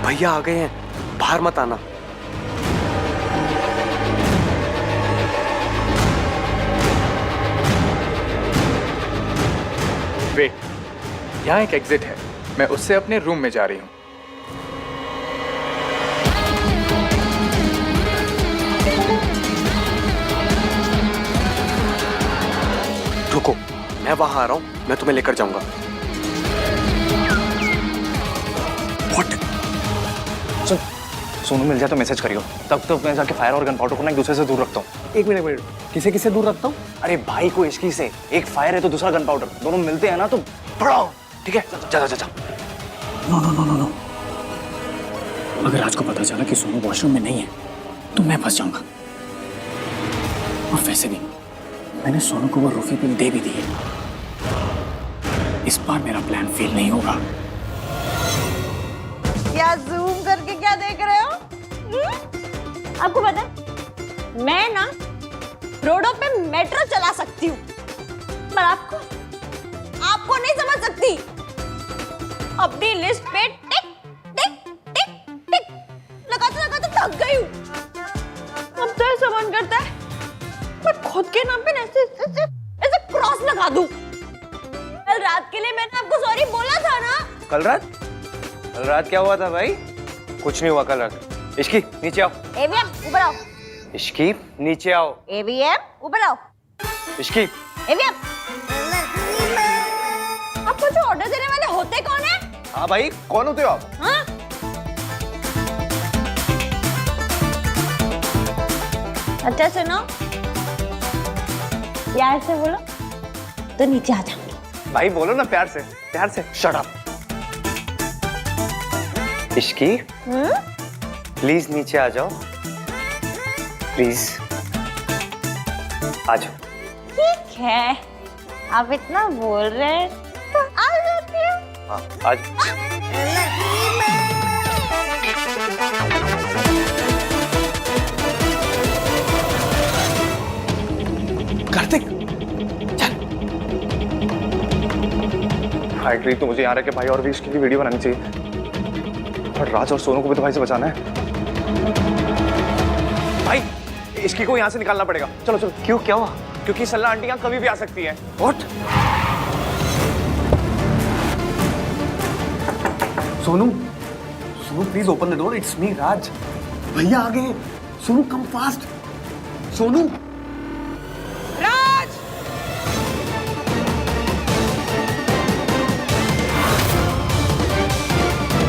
भैया आ गए हैं, बाहर मत आना। वेट, यहाँ एक एग्जिट है, मैं उससे अपने रूम में जा रही हूँ। रुको, मैं वहां आ रहा हूँ, मैं तुम्हें लेकर जाऊंगा। What? सुन, सोनू मिल जाए तो मैसेज करियो। तब तो मैं जाके फायर और गन पाउडर को ना एक दूसरे से दूर रखता हूँ। एक मिनट, किसे किसे दूर रखता हूँ? अरे भाई को इश्की से, एक फायर है तो दूसरा गन पाउडर, दोनों मिलते हैं ना तो पड़ाओ। ठीक है, जा जा जा। No no no no no, अगर आज को पता चला कि सोनू वॉशरूम में नहीं है तो मैं फंस जाऊंगा। और वैसे भी मैंने सोनू को वो रूफी पिल दे भी दी है। इस बार मेरा प्लान फेल नहीं होगा। क्या जूम करके क्या देख रहे हो? आपको पता है, मैं ना रोडों पे मेट्रो चला सकती हूँ, पर आपको नहीं समझ सकती। अपनी लिस्ट पे टिक टिक टिक टिक लगाते थक गई हूँ। अब तो ऐसा मन करता है मैं खुद के नाम पे ऐसे क्रॉस लगा दूं। कल रात के लिए मैंने आपको सॉरी बोला था ना। कल रात क्या हुआ था भाई? कुछ नहीं हुआ कल रात। इश्की नीचे आओ। एवीएम ऊपर आओ। इश्की नीचे आओ। एवीएम ऊपर आओ। इश्की एवीएम, आपको जो ऑर्डर देने वाले होते कौन है? हाँ भाई, कौन होते हो आप? हाँ? अच्छा सुनो, प्यार से बोलो तो नीचे आ जाऊंगी। भाई बोलो ना प्यार से, प्यार से। Shut up. इश्की प्लीज नीचे आ जाओ, प्लीज आ जाओ। ठीक है, आप इतना बोल रहे हैं तो आ जाती हूँ। हाँ आ जाओ। कार्तिक फाइनली तो मुझे यहाँ रह के भाई और भी इसकी वीडियो बनानी चाहिए, और राज और सोनू को भी तो भाई से बचाना है। भाई इसकी को यहाँ से निकालना पड़ेगा, चलो चलो। क्यों, क्या हुआ? क्योंकि सल्ला आंटी यहाँ कभी भी आ सकती है। What? Sonu, Sonu please open the door, it's me Raj. भैया आ गए। Sonu come fast. सोनू